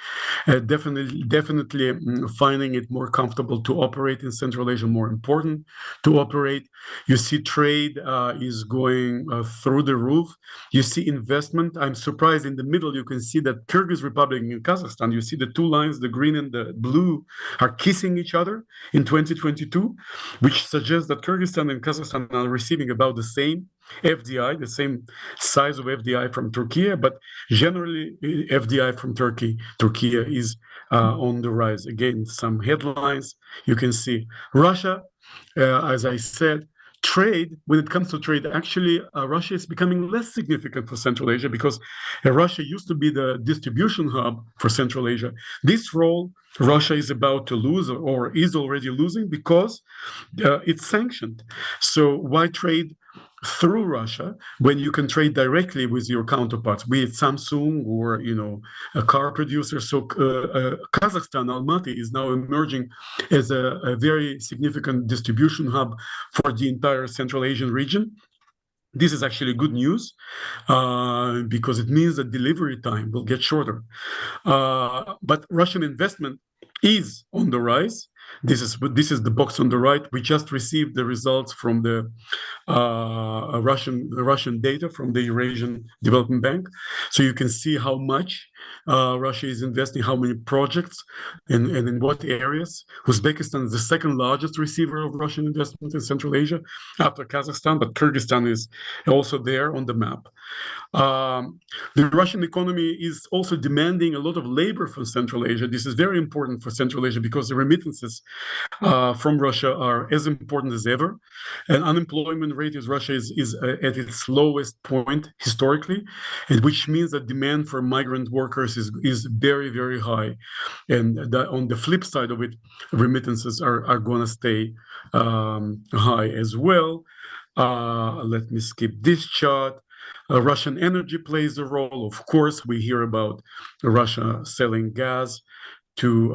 definitely finding it more comfortable to operate in Central Asia, more important to operate. You see trade is going through the roof. You see investment. I'm surprised in the middle, you can see that Kyrgyz Republic and Kazakhstan, you see the two lines, the green and the blue, are kissing each other in 2022, which suggests that Kyrgyzstan and Kazakhstan are receiving about the same FDI, the same size of FDI from Turkey, but generally FDI from Turkey is on the rise. Again, some headlines you can see. Russia, as I said, trade, when it comes to trade, actually, Russia is becoming less significant for Central Asia because Russia used to be the distribution hub for Central Asia. This role Russia is about to lose or is already losing because it's sanctioned. So why trade through Russia when you can trade directly with your counterparts, be it Samsung or a car producer? So Kazakhstan, Almaty, is now emerging as a very significant distribution hub for the entire Central Asian region. This is actually good news because it means that delivery time will get shorter. But Russian investment is on the rise. This is the box on the right. We just received the results from the Russian data from the Eurasian Development Bank. So you can see how much Russia is investing, how many projects, and in what areas. Uzbekistan is the second largest receiver of Russian investment in Central Asia after Kazakhstan, but Kyrgyzstan is also there on the map. The Russian economy is also demanding a lot of labor from Central Asia. This is very important for Central Asia because the remittances from Russia are as important as ever. And unemployment rate in Russia is at its lowest point historically, and which means that demand for migrant workers is very, very high. And on the flip side of it, remittances are going to stay high as well. Let me skip this chart. Russian energy plays a role. Of course, we hear about Russia selling gas to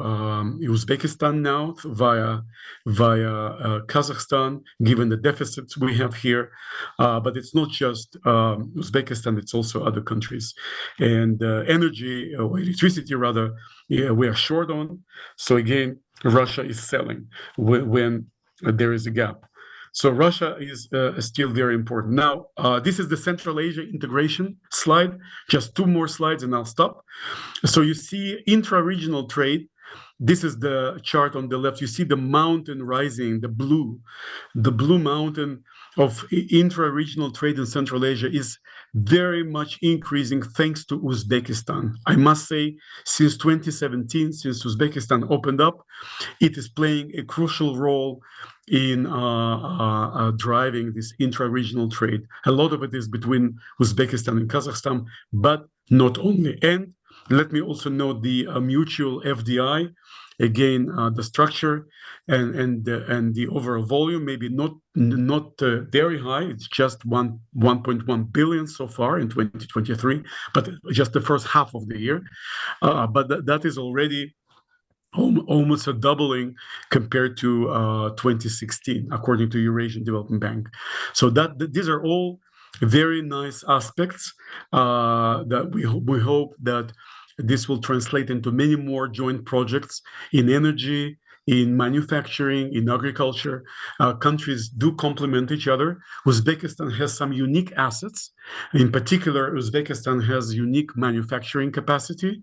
Uzbekistan now via Kazakhstan, given the deficits we have here. But it's not just Uzbekistan, it's also other countries. And energy, or electricity rather, we are short on. So again, Russia is selling when there is a gap. So Russia is still very important. Now, this is the Central Asia integration slide. Just two more slides and I'll stop. So you see intra-regional trade. This is the chart on the left. You see the mountain rising, the blue mountain of intra-regional trade in Central Asia is very much increasing thanks to Uzbekistan. I must say, since 2017, since Uzbekistan opened up, it is playing a crucial role in driving this intra-regional trade. A lot of it is between Uzbekistan and Kazakhstan, but not only. And let me also note the mutual FDI. Again, the structure and the overall volume, maybe not very high. It's just 1.1 billion so far in 2023, but just the first half of the year. But that is already almost a doubling compared to 2016, according to Eurasian Development Bank. So these are all very nice aspects that we hope that this will translate into many more joint projects in energy, in manufacturing, in agriculture. Countries do complement each other. Uzbekistan has some unique assets. In particular, Uzbekistan has unique manufacturing capacity,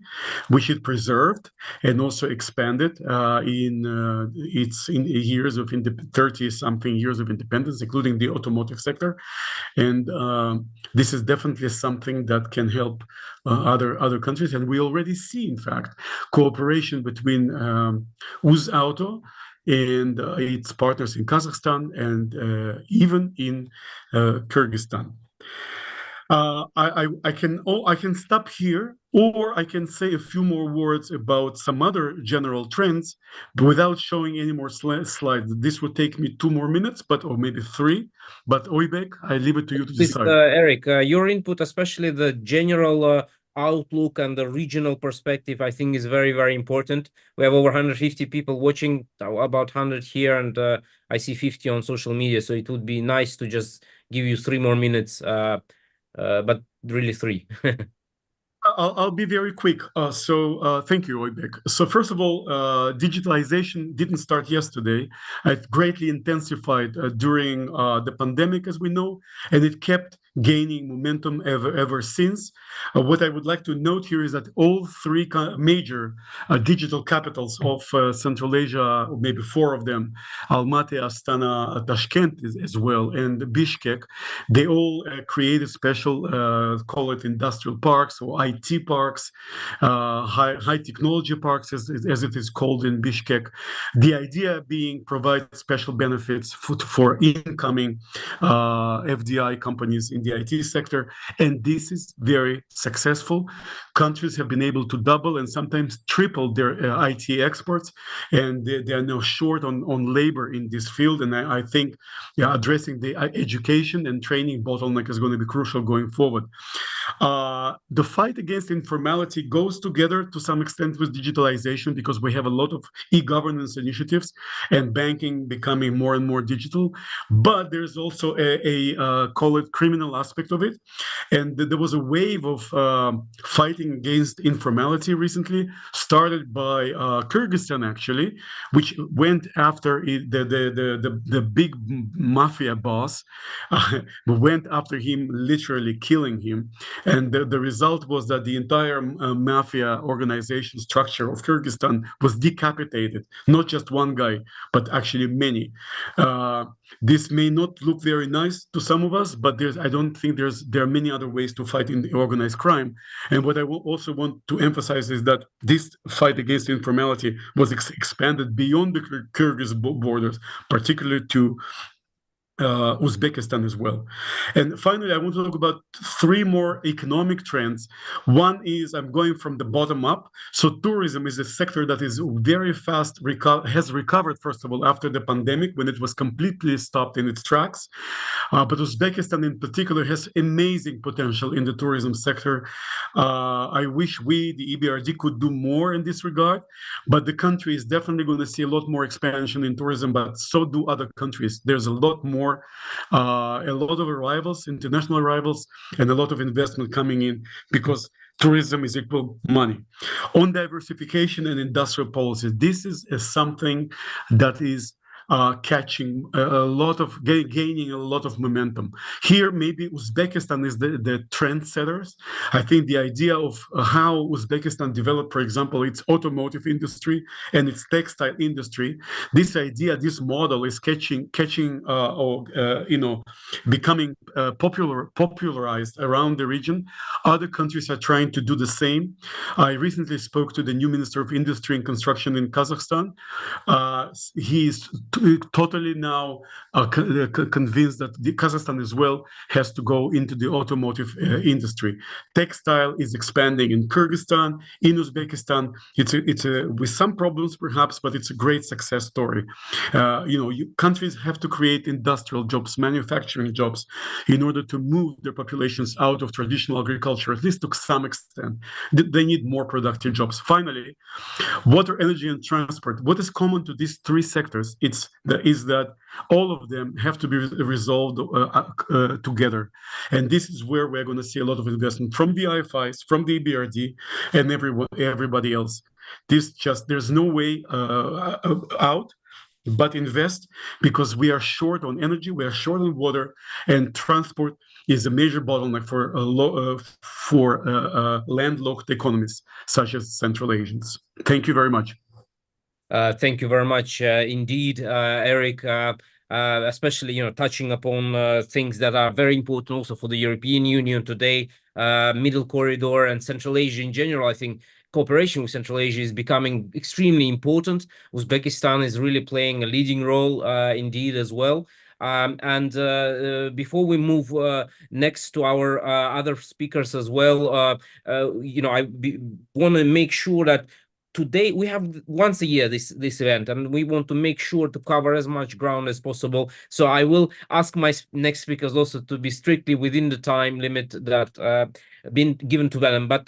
which it preserved and also expanded in 30-something years of independence, including the automotive sector. And this is definitely something that can help other countries. And we already see, in fact, cooperation between UzAuto and its partners in Kazakhstan and even in Kyrgyzstan. I can stop here, or I can say a few more words about some other general trends without showing any more slides. This would take me 2 more minutes, or maybe 3. But Oybek, I leave it to you to decide. Eric, your input, especially the general outlook and the regional perspective, I think is very, very important. We have over 150 people watching, about 100 here, and I see 50 on social media. So it would be nice to just give you 3 more minutes, but really 3. I'll be very quick. Thank you, Oybek. So first of all, digitalization didn't start yesterday. It greatly intensified during the pandemic, as we know, and it kept gaining momentum ever since. What I would like to note here is that all 3 major digital capitals of Central Asia, or maybe 4 of them, Almaty, Astana, Tashkent as well, and Bishkek, they all created special, call it industrial parks or IT parks, high technology parks, as it is called in Bishkek. The idea being provide special benefits for incoming FDI companies in the IT sector, and this is very successful. Countries have been able to double and sometimes triple their IT exports, and they are now short on labor in this field. And I think addressing the education and training bottleneck is going to be crucial going forward. The fight against informality goes together to some extent with digitalization, because we have a lot of e-governance initiatives and banking becoming more and more digital. But there's also a call it criminal aspect of it. And there was a wave of fighting against informality recently, started by Kyrgyzstan, actually, which went after the big mafia boss, went after him, literally killing him. And the result was that the entire mafia organization structure of Kyrgyzstan was decapitated. Not just one guy, but actually many. This may not look very nice to some of us, but I don't think there are many other ways to fight in the organized crime. And what I also want to emphasize is that this fight against informality was expanded beyond the Kyrgyz borders, particularly to Uzbekistan as well. And finally, I want to talk about 3 more economic trends. One is, I'm going from the bottom up. So tourism is a sector that is very fast, has recovered, first of all, after the pandemic, when it was completely stopped in its tracks. But Uzbekistan in particular has amazing potential in the tourism sector. I wish we, the EBRD, could do more in this regard, but the country is definitely going to see a lot more expansion in tourism, but so do other countries. There's a lot of arrivals, international arrivals, and a lot of investment coming in, because tourism is equal money. On diversification and industrial policy, this is something that is catching gaining a lot of momentum. Here, maybe Uzbekistan is the trendsetters. I think the idea of how Uzbekistan developed, for example, its automotive industry and its textile industry, this idea, this model is becoming popularized around the region. Other countries are trying to do the same. I recently spoke to the new Minister of Industry and Construction in Kazakhstan. He is totally now convinced that Kazakhstan as well has to go into the automotive industry. Textile is expanding in Kyrgyzstan, in Uzbekistan. It's with some problems perhaps, but it's a great success story. Countries have to create industrial jobs, manufacturing jobs, in order to move their populations out of traditional agriculture, at least to some extent. They need more productive jobs. Finally, water, energy, and transport. What is common to these 3 sectors is that all of them have to be resolved together. And this is where we're going to see a lot of investment from the IFIs, from the EBRD, and everybody else. There's no way out but invest, because we are short on energy, we are short on water, and transport is a major bottleneck for landlocked economies such as Central Asians. Thank you very much. Thank you very much indeed, Eric, especially touching upon things that are very important also for the European Union today. Middle Corridor and Central Asia in general, I think cooperation with Central Asia is becoming extremely important. Uzbekistan is really playing a leading role indeed as well. Before we move next to our other speakers as well, I want to make sure that today we have once a year this event, and we want to make sure to cover as much ground as possible. So I will ask my next speakers also to be strictly within the time limit that been given to them. But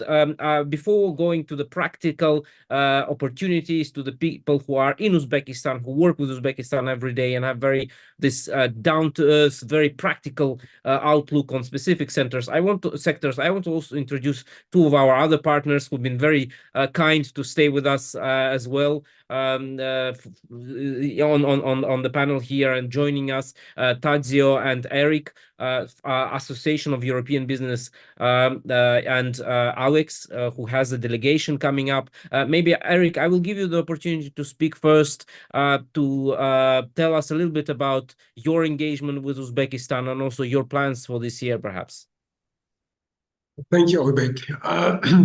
before going to the practical opportunities to the people who are in Uzbekistan, who work with Uzbekistan every day and have very this down-to-earth, very practical outlook on specific sectors, I want to also introduce two of our other partners who've been very kind to stay with us as well on the panel here and joining us, Tadzio and Eric, Association of European Business, and Alex, who has a delegation coming up. Maybe Eric, I will give you the opportunity to speak first, to tell us a little bit about your engagement with Uzbekistan and also your plans for this year, perhaps. Thank you, Oybek.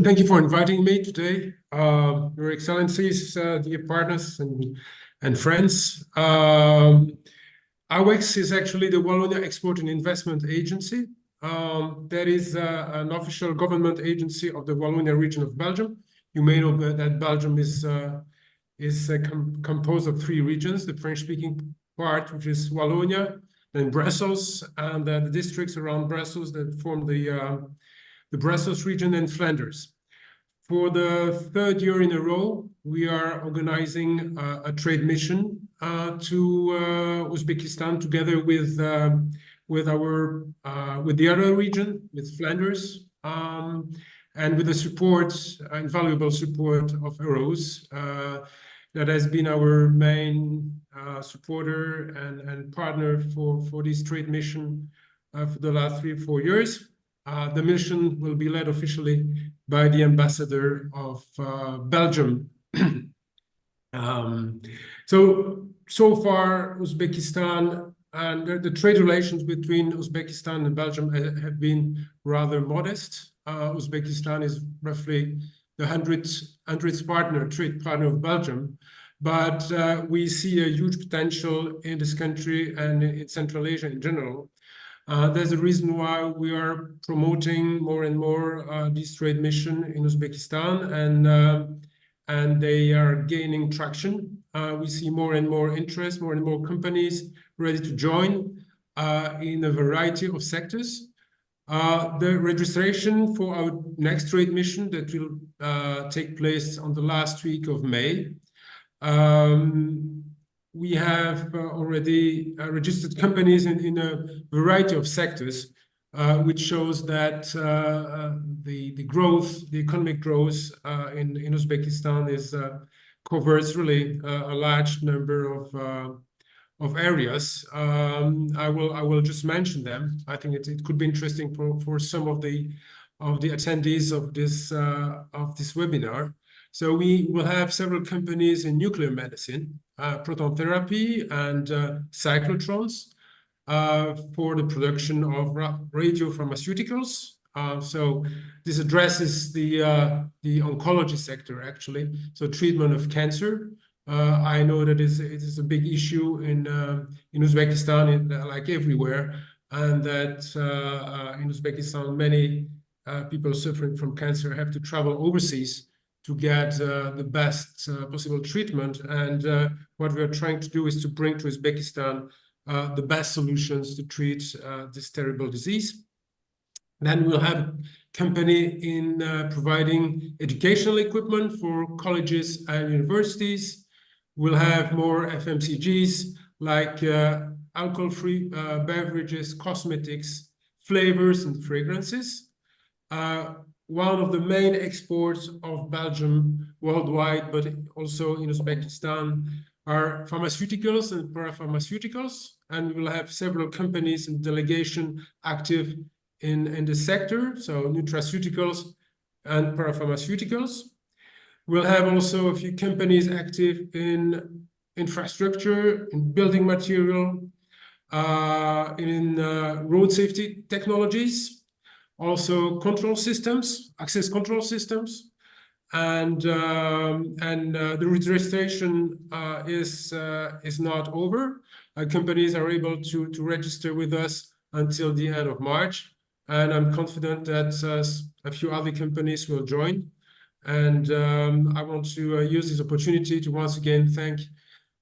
Thank you for inviting me today, Your Excellencies, dear partners and friends. AWEX is actually the Wallonia Export and Investment Agency. That is an official government agency of the Wallonia region of Belgium. You may know that Belgium is composed of 3 regions: the French-speaking part, which is Wallonia, then Brussels, and the districts around Brussels that form the Brussels region, and Flanders. For the 3rd year in a row, we are organizing a trade mission to Uzbekistan together with the other region, with Flanders, and with the support, invaluable support of EUROS, that has been our main supporter and partner for this trade mission for the last 3 or 4 years. The mission will be led officially by the ambassador of Belgium. So far, Uzbekistan and the trade relations between Uzbekistan and Belgium have been rather modest. Uzbekistan is roughly the 100th trade partner of Belgium, but we see a huge potential in this country and in Central Asia in general. There's a reason why we are promoting more and more this trade mission in Uzbekistan, and they are gaining traction. We see more and more interest, more and more companies ready to join in a variety of sectors. The registration for our next trade mission that will take place on the last week of May. We have already registered companies in a variety of sectors, which shows that the economic growth in Uzbekistan covers really a large number of areas. I will just mention them. I think it could be interesting for some of the attendees of this webinar. So we will have several companies in nuclear medicine, proton therapy, and cyclotrons for the production of radiopharmaceuticals. So this addresses the oncology sector, actually. So treatment of cancer. I know that it is a big issue in Uzbekistan, like everywhere, and that in Uzbekistan many people suffering from cancer have to travel overseas to get the best possible treatment. And what we are trying to do is to bring to Uzbekistan the best solutions to treat this terrible disease. Then we'll have company in providing educational equipment for colleges and universities. We'll have more FMCGs like alcohol-free beverages, cosmetics, flavors, and fragrances. One of the main exports of Belgium worldwide, but also in Uzbekistan, are pharmaceuticals and parapharmaceuticals. And we will have several companies and delegation active in the sector, so nutraceuticals and parapharmaceuticals. We'll have also a few companies active in infrastructure, in building material, in road safety technologies. also control systems, access control systems, and the registration is not over. Companies are able to register with us until the end of March, and I'm confident that a few other companies will join. And I want to use this opportunity to once again thank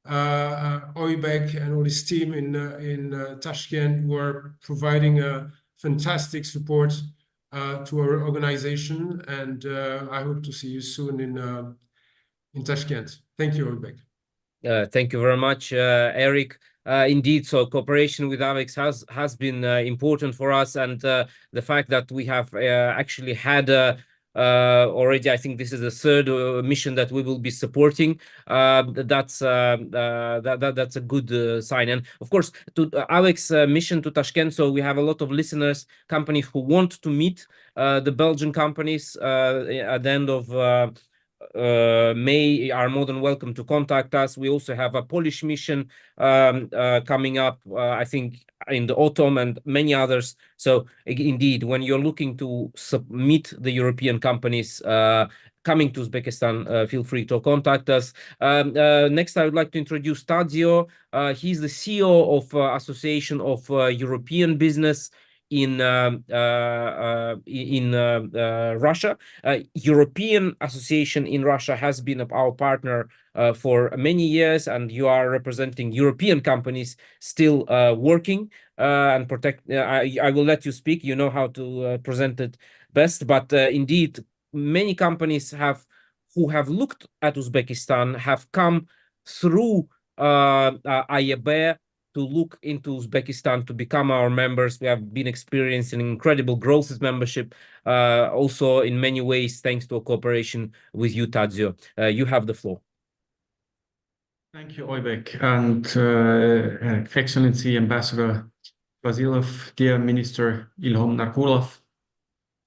Oybek and all his team in Tashkent, who are providing fantastic support to our organization, and I hope to see you soon in Tashkent. Thank you, Oybek. Thank you very much, Eric. Indeed, so cooperation with AVEX has been important for us, and the fact that we have actually had already, I think this is the third mission that we will be supporting. That's a good sign. And of course, to AVEX mission to Tashkent, so we have a lot of listeners, companies who want to meet the Belgian companies at the end of May are more than welcome to contact us. We also have a Polish mission coming up, I think, in the autumn, and many others. So indeed, when you're looking to meet the European companies coming to Uzbekistan, feel free to contact us. Next, I would like to introduce Tadzio. He's the CEO of Association of European Business in Russia. European Association in Russia has been our partner for many years, and you are representing European companies still working and protect. I will let you speak. You know how to present it best, but indeed, many companies who have looked at Uzbekistan have come through AEB to look into Uzbekistan to become our members. We have been experiencing incredible growth as membership, also in many ways thanks to a cooperation with you, Tadzio. You have the floor. Thank you, Oybek, and Excellency Ambassador Vasilov, dear Minister Ilhom Narkulov.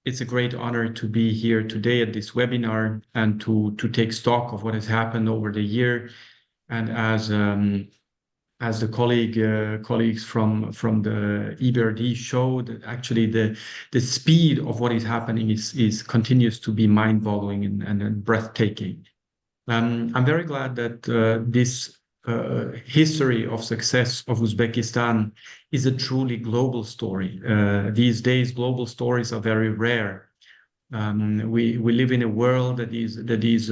It's a great honor to be here today at this webinar and to take stock of what has happened over the year. And as the colleagues from the EBRD showed, actually the speed of what is happening is continues to be mind-boggling and breathtaking. I'm very glad that this history of success of Uzbekistan is a truly global story. These days, global stories are very rare. We live in a world that is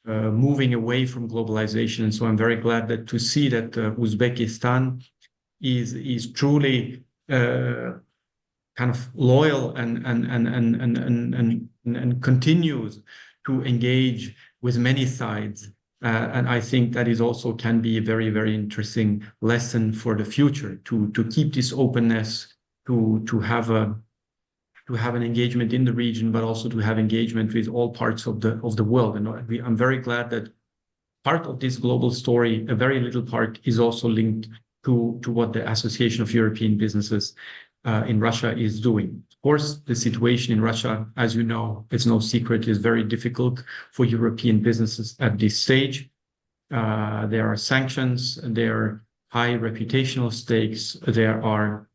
moving away from globalization, and so I'm very glad that to see that Uzbekistan is truly kind of loyal and continues to engage with many sides. And I think that is also can be a very, very interesting lesson for the future to keep this openness, to have an engagement in the region, but also to have engagement with all parts of the world. And I'm very glad that part of this global story, a very little part, is also linked to what the Association of European Businesses in Russia is doing. Of course, the situation in Russia, as you know, it's no secret, is very difficult for European businesses at this stage. There are sanctions, there are high reputational stakes, there are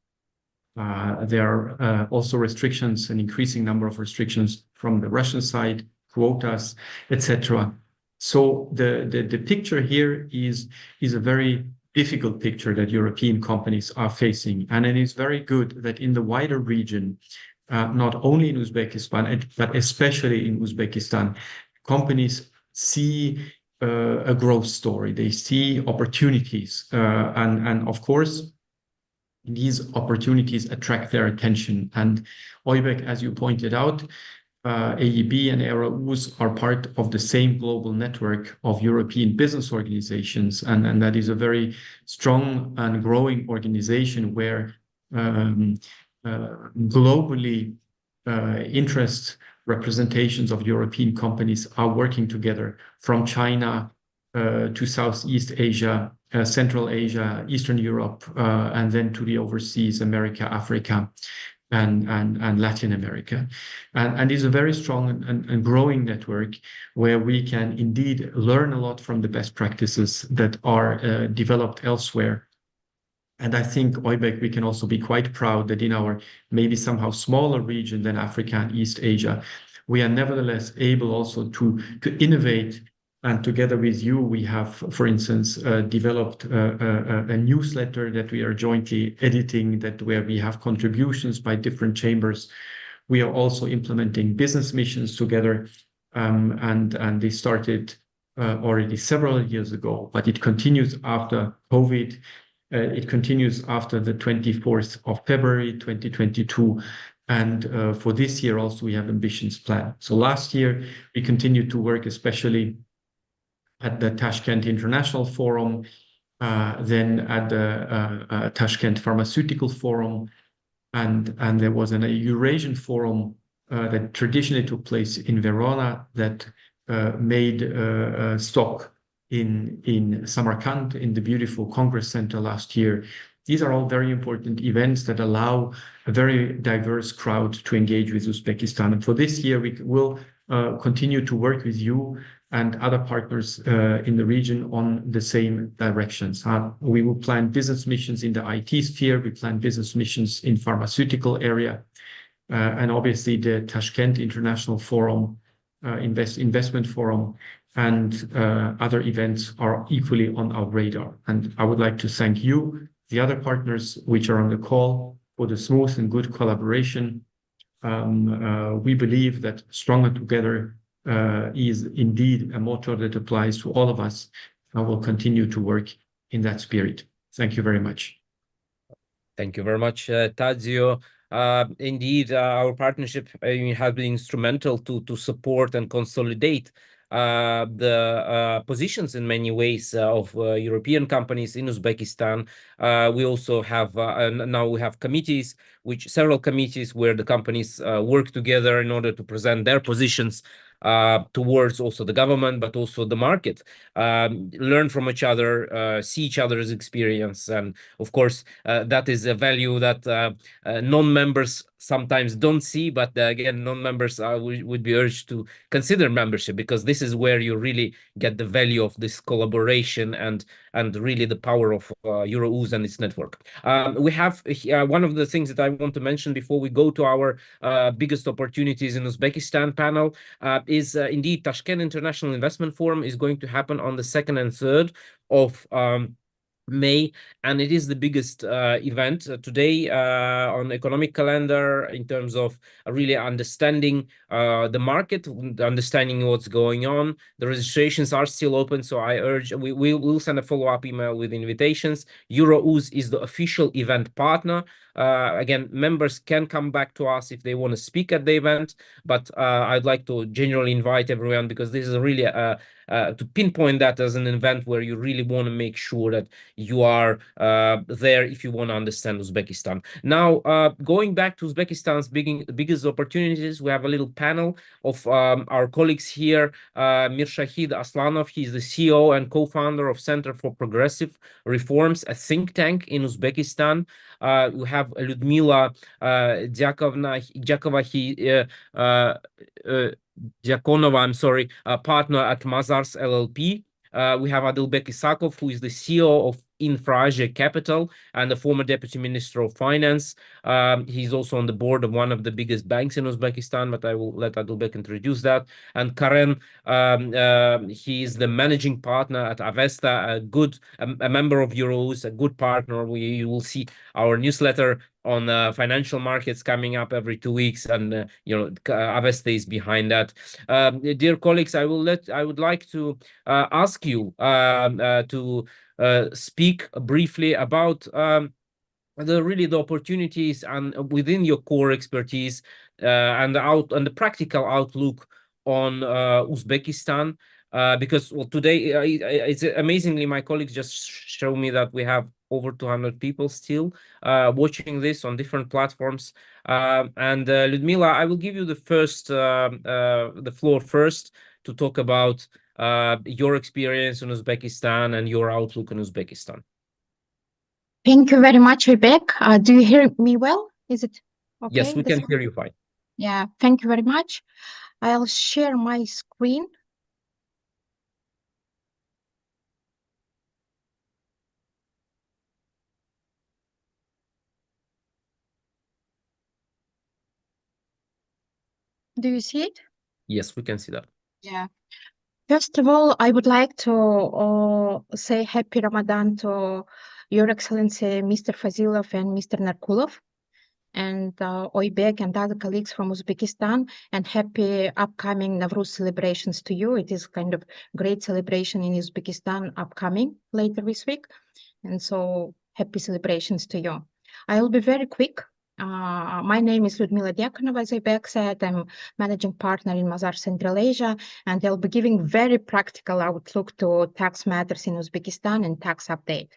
also restrictions, an increasing number of restrictions from the Russian side, quotas, etc. So the picture here is a very difficult picture that European companies are facing. And it is very good that in the wider region, not only in Uzbekistan, but especially in Uzbekistan, companies see a growth story. They see opportunities. And of course, these opportunities attract their attention. And Oybek, as you pointed out, AEB and Europe-Uz are part of the same global network of European business organizations. And that is a very strong and growing organization where globally interest representations of European companies are working together, from China to Southeast Asia, Central Asia, Eastern Europe, and then to the overseas, America, Africa, and Latin America. And it's a very strong and growing network where we can indeed learn a lot from the best practices that are developed elsewhere. And I think, Oybek, we can also be quite proud that in our maybe somehow smaller region than Africa and East Asia, we are nevertheless able also to innovate. And together with you, we have, for instance, developed a newsletter that we are jointly editing, where we have contributions by different chambers. We are also implementing business missions together, and they started already several years ago, but it continues after COVID. It continues after the 24th of February 2022. And for this year also, we have ambitions planned. So last year, we continued to work especially at the Tashkent International Forum, then at the Tashkent Pharmaceutical Forum, and there was a Eurasian Forum that traditionally took place in Verona that made stock in Samarkand, in the beautiful Congress Center last year. These are all very important events that allow a very diverse crowd to engage with Uzbekistan. And for this year, we will continue to work with you and other partners in the region on the same directions. We will plan business missions in the IT sphere. We plan business missions in pharmaceutical area. And obviously the Tashkent International Forum, Investment Forum, and other events are equally on our radar. And I would like to thank you, the other partners which are on the call, for the smooth and good collaboration. We believe that stronger together is indeed a motto that applies to all of us, and will continue to work in that spirit. Thank you very much. Thank you very much, Tadzio. Indeed, our partnership has been instrumental to support and consolidate the positions in many ways of European companies in Uzbekistan. We also have now we have committees, several committees where the companies work together in order to present their positions towards also the government, but also the market, learn from each other, see each other's experience. And of course, that is a value that non-members sometimes don't see, but again, non-members would be urged to consider membership, because this is where you really get the value of this collaboration and really the power of Euro-Uz and its network. We have one of the things that I want to mention before we go to our biggest opportunities in Uzbekistan panel is indeed Tashkent International Investment Forum is going to happen on the 2nd and 3rd of May, and it is the biggest event today on the economic calendar in terms of really understanding the market, understanding what's going on. The registrations are still open, so I urge, we will send a follow-up email with invitations. Euro-Uz is the official event partner. Again, members can come back to us if they want to speak at the event, but I'd like to generally invite everyone, because this is really to pinpoint that as an event where you really want to make sure that you are there if you want to understand Uzbekistan. Now, going back to Uzbekistan's biggest opportunities, we have a little panel of our colleagues here. Mirshahid Aslanov, he's the CEO and co-founder of Center for Progressive Reforms, a think tank in Uzbekistan. We have Lyudmila Diakonova, I'm sorry, partner at Mazars LLP. We have Adilbek Isakov, who is the CEO of Infra-Asia Capital and the former Deputy Minister of Finance. He's also on the board of one of the biggest banks in Uzbekistan, but I will let Adilbek introduce that. And Karen, he is the managing partner at Avesta, a member of Euro-Uz, a good partner. You will see our newsletter on financial markets coming up every 2 weeks, and Avesta is behind that. Dear colleagues, I would like to ask you to speak briefly about the opportunities and within your core expertise and the practical outlook on Uzbekistan. Because today it's amazingly, my colleagues just show me that we have over 200 people still watching this on different platforms. And Lyudmila, I will give you the floor first to talk about your experience in Uzbekistan and your outlook on Uzbekistan. Thank you very much, Oybek. Do you hear me well? Is it okay? Yes, we can hear you fine. Yeah, thank you very much. I'll share my screen. Do you see it? Yes, we can see that. Yeah. First of all, I would like to say Happy Ramadan to Your Excellency, Mr. Fazilov and Mr. Narkulov, and Oybek and other colleagues from Uzbekistan, and happy upcoming Nowruz celebrations to you. It is kind of great celebration in Uzbekistan upcoming later this week, and so happy celebrations to you. I will be very quick. My name is Lyudmila Diakonova, as Oybek said. I'm managing partner in Mazars Central Asia, and I'll be giving very practical outlook to tax matters in Uzbekistan and tax update.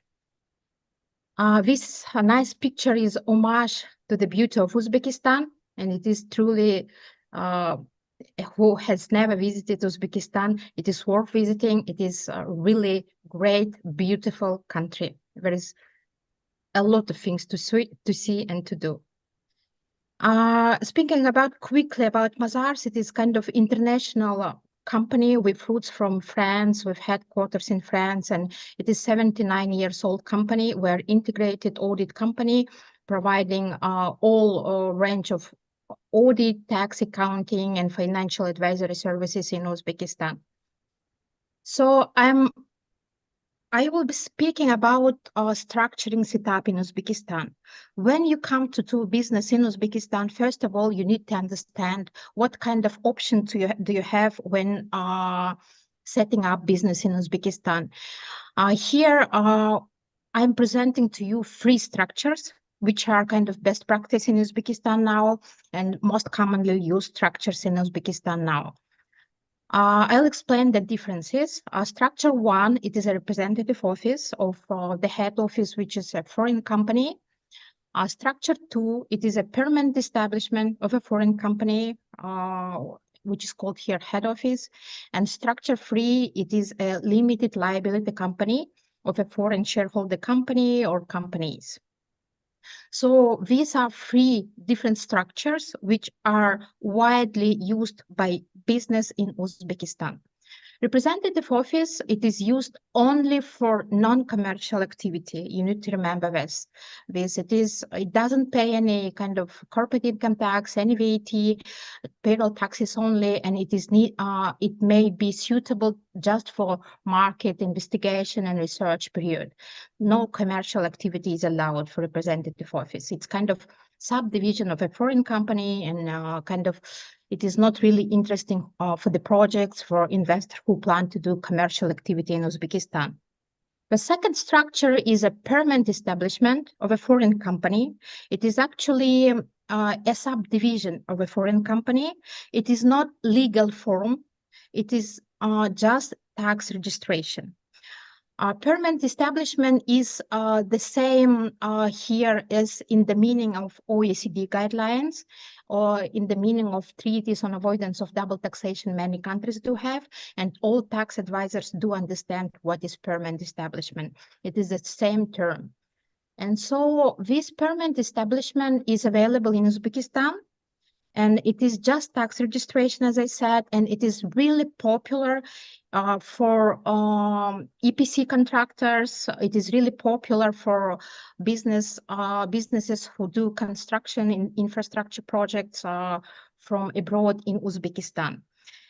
This nice picture is homage to the beauty of Uzbekistan, and it is truly, who has never visited Uzbekistan, it is worth visiting. It is a really great, beautiful country. There is a lot of things to see and to do. Speaking quickly about Mazars, it is kind of international company with roots from France, with headquarters in France, and it is 79 years old company. We're integrated audit company, providing all range of audit, tax, accounting, and financial advisory services in Uzbekistan. So I will be speaking about structuring setup in Uzbekistan. When you come to do business in Uzbekistan, first of all, you need to understand what kind of options do you have when setting up business in Uzbekistan. Here, I'm presenting to you 3 structures, which are kind of best practice in Uzbekistan now, and most commonly used structures in Uzbekistan now. I'll explain the differences. Structure 1, it is a representative office of the head office, which is a foreign company. Structure 2, it is a permanent establishment of a foreign company, which is called here head office. And structure 3, it is a limited liability company of a foreign shareholder company or companies. So these are 3 different structures which are widely used by business in Uzbekistan. Representative office, it is used only for non-commercial activity. You need to remember this. It doesn't pay any kind of corporate income tax, any VAT, payroll taxes only, and it may be suitable just for market investigation and research period. No commercial activity is allowed for representative office. It's kind of subdivision of a foreign company, and it is not really interesting for the projects for investors who plan to do commercial activity in Uzbekistan. The second structure is a permanent establishment of a foreign company. It is actually a subdivision of a foreign company. It is not legal form. It is just tax registration. Permanent establishment is the same here as in the meaning of OECD guidelines or in the meaning of treaties on avoidance of double taxation many countries do have, and all tax advisors do understand what is permanent establishment. It is the same term. And so this permanent establishment is available in Uzbekistan, and it is just tax registration, as I said, and it is really popular for EPC contractors. It is really popular for businesses who do construction in infrastructure projects from abroad in Uzbekistan.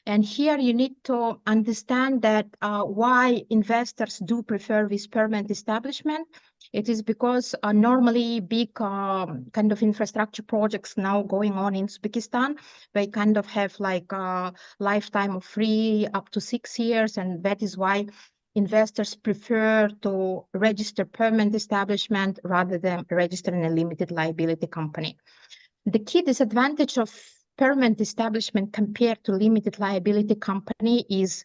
And here you need to understand that why investors do prefer this permanent establishment. It is because normally big kind of infrastructure projects now going on in Uzbekistan, they kind of have like a lifetime of 3 up to 6 years. And that is why investors prefer to register permanent establishment rather than registering a limited liability company. The key disadvantage of permanent establishment compared to limited liability company is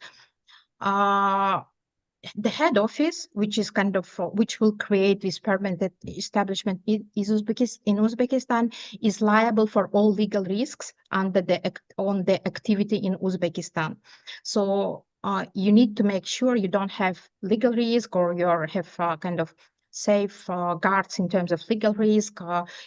the head office, which is kind of which will create this permanent establishment in Uzbekistan, is liable for all legal risks on the activity in Uzbekistan. So you need to make sure you don't have legal risk, or you have kind of safe guards in terms of legal risk,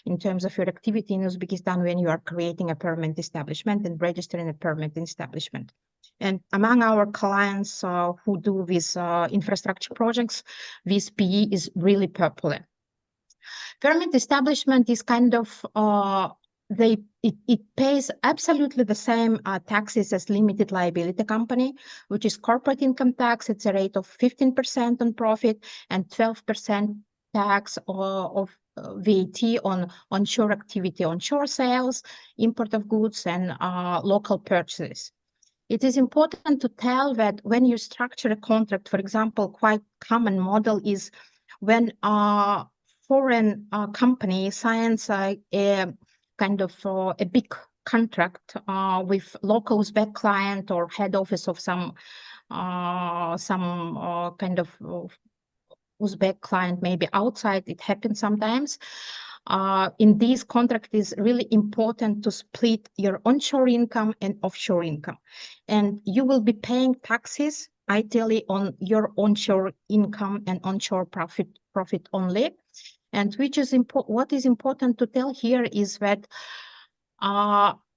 in terms of your activity in Uzbekistan when you are creating a permanent establishment and registering a permanent establishment. And among our clients who do these infrastructure projects, this PE is really popular. Permanent establishment is kind of it pays absolutely the same taxes as limited liability company, which is corporate income tax. It's a rate of 15% on profit and 12% tax of VAT on onshore activity, onshore sales, import of goods, and local purchases. It is important to tell that when you structure a contract, for example, quite common model is when a foreign company signs a kind of a big contract with local Uzbek client or head office of some kind of Uzbek client, maybe outside. It happens sometimes. In this contract, it is really important to split your onshore income and offshore income, and you will be paying taxes ideally on your onshore income and onshore profit only. And which is what is important to tell here is that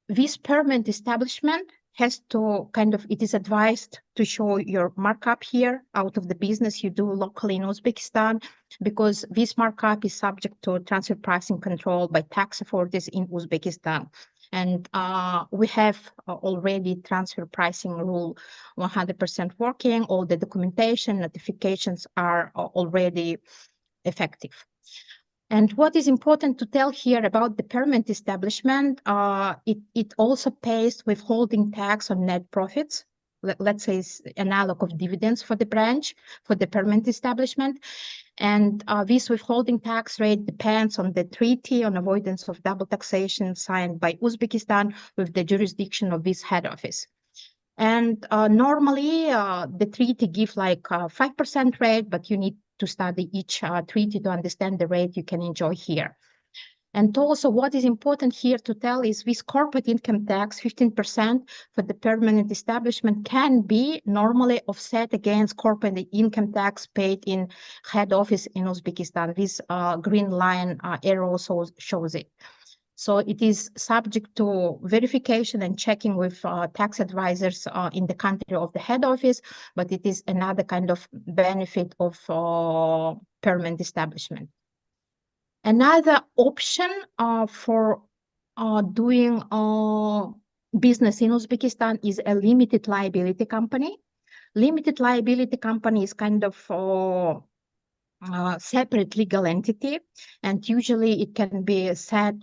this permanent establishment has to it is advised to show your markup here out of the business you do locally in Uzbekistan, because this markup is subject to transfer pricing control by tax authorities in Uzbekistan. And we have already transfer pricing rule 100% working. All the documentation, notifications are already effective. And what is important to tell here about the permanent establishment, it also pays withholding tax on net profits. Let's say it's analog of dividends for the branch, for the permanent establishment. And this withholding tax rate depends on the treaty on avoidance of double taxation signed by Uzbekistan with the jurisdiction of this head office. And normally the treaty gives like 5% rate, but you need to study each treaty to understand the rate you can enjoy here. And also what is important here to tell is this corporate income tax, 15% for the permanent establishment, can be normally offset against corporate income tax paid in head office in Uzbekistan. This green line arrow also shows it. So it is subject to verification and checking with tax advisors in the country of the head office, but it is another kind of benefit of permanent establishment. Another option for doing business in Uzbekistan is a limited liability company. Limited liability company is kind of separate legal entity, and usually it can be set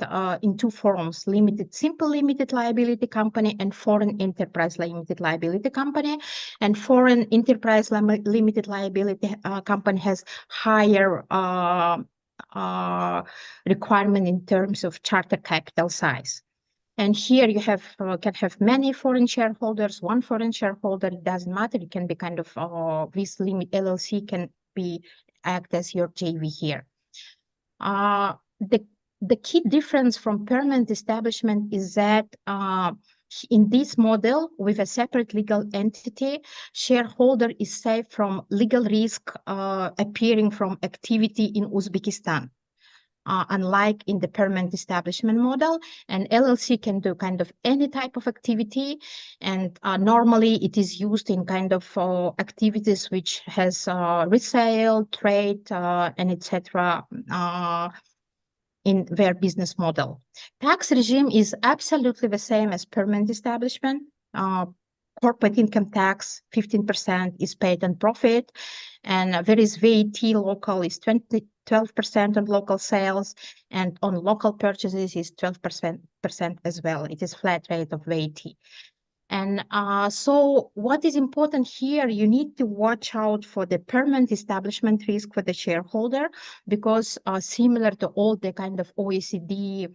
in two forms: simple limited liability company and foreign enterprise limited liability company. And foreign enterprise limited liability company has higher requirement in terms of charter capital size. And here you can have many foreign shareholders, one foreign shareholder, it doesn't matter. It can be kind of this limit LLC can act as your JV here. The key difference from permanent establishment is that in this model, with a separate legal entity, shareholder is safe from legal risk appearing from activity in Uzbekistan. Unlike in the permanent establishment model, and LLC can do kind of any type of activity, and normally it is used in kind of activities which has resale, trade, and etc. In their business model. Tax regime is absolutely the same as permanent establishment. Corporate income tax, 15% is paid on profit, and there is VAT local is 12% on local sales, and on local purchases is 12% as well. It is flat rate of VAT. And so what is important here, you need to watch out for the permanent establishment risk for the shareholder, because similar to all the kind of OECD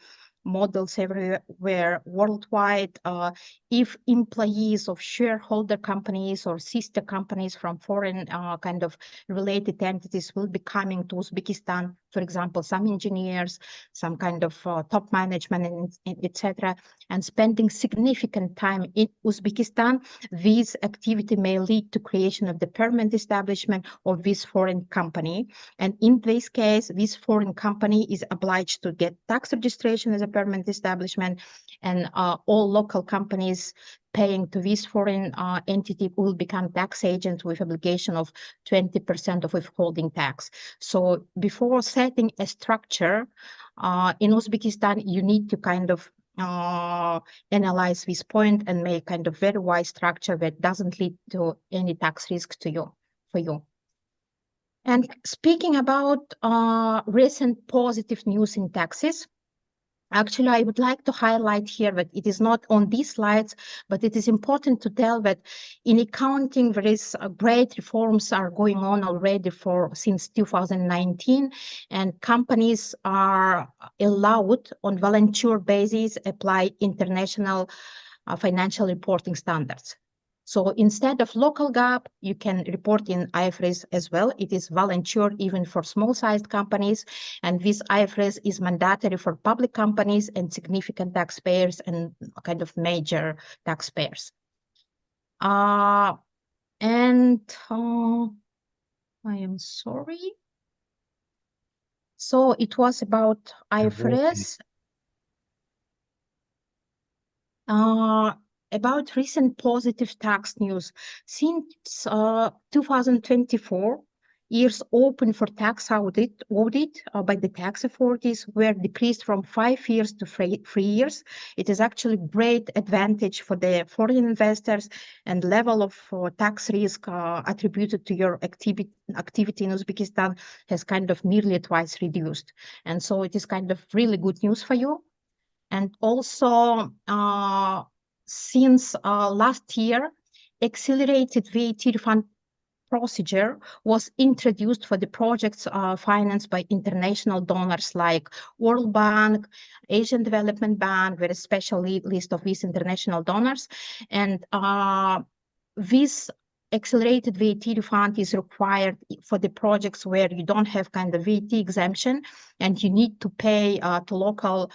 models everywhere worldwide, if employees of shareholder companies or sister companies from foreign kind of related entities will be coming to Uzbekistan, for example, some engineers, some kind of top management, and etc., and spending significant time in Uzbekistan, this activity may lead to creation of the permanent establishment of this foreign company. And in this case, this foreign company is obliged to get tax registration as a permanent establishment, and all local companies paying to this foreign entity will become tax agents with obligation of 20% of withholding tax. So before setting a structure in Uzbekistan, you need to kind of analyze this point and make kind of very wise structure that doesn't lead to any tax risk to you for you. And speaking about recent positive news in taxes, actually, I would like to highlight here that it is not on these slides, but it is important to tell that in accounting, there is great reforms are going on already since 2019, and companies are allowed on volunteer basis apply international financial reporting standards. So instead of local GAAP, you can report in IFRS as well. It is volunteer even for small-sized companies, and this IFRS is mandatory for public companies and significant taxpayers and kind of major taxpayers. I am sorry. So it was about IFRS. About recent positive tax news. Since 2024, years open for tax audit by the tax authorities were decreased from 5 years to 3 years. It is actually great advantage for the foreign investors, and level of tax risk attributed to your activity in Uzbekistan has kind of nearly twice reduced. And so it is kind of really good news for you. And also, since last year, accelerated VAT refund procedure was introduced for the projects financed by international donors like World Bank, Asian Development Bank, very special list of these international donors. And this accelerated VAT refund is required for the projects where you don't have kind of VAT exemption and you need to pay to local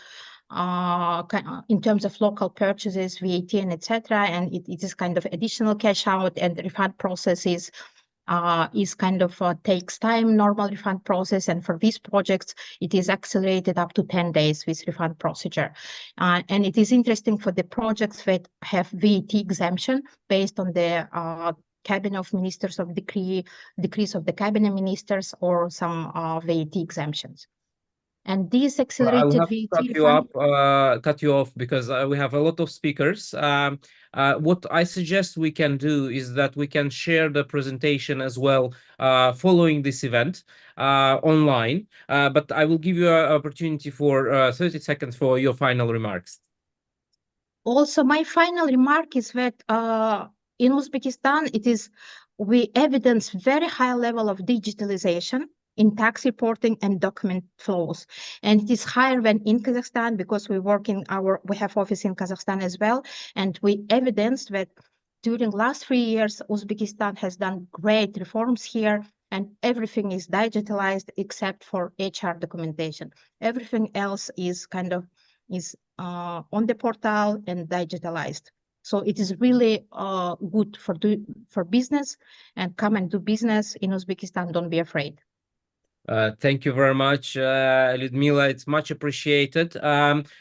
in terms of local purchases, VAT, and etc. And it is kind of additional cash out, and the refund process is kind of takes time, normal refund process. And for these projects, it is accelerated up to 10 days with refund procedure. And it is interesting for the projects that have VAT exemption based on the Cabinet of Ministers of decrees of the Cabinet Ministers or some VAT exemptions. And this accelerated I'll have to cut you off because we have a lot of speakers. What I suggest we can do is that we can share the presentation as well following this event online. But I will give you an opportunity for 30 seconds for your final remarks. Also, my final remark is that in Uzbekistan, we evidence very high level of digitalization in tax reporting and document flows. And it is higher than in Kazakhstan because we have office in Kazakhstan as well. And we evidenced that during last 3 years, Uzbekistan has done great reforms here, and everything is digitalized except for HR documentation. Everything else is on the portal and digitalized. So it is really good for business, and come and do business in Uzbekistan. Don't be afraid. Thank you very much, Lyudmila. It's much appreciated,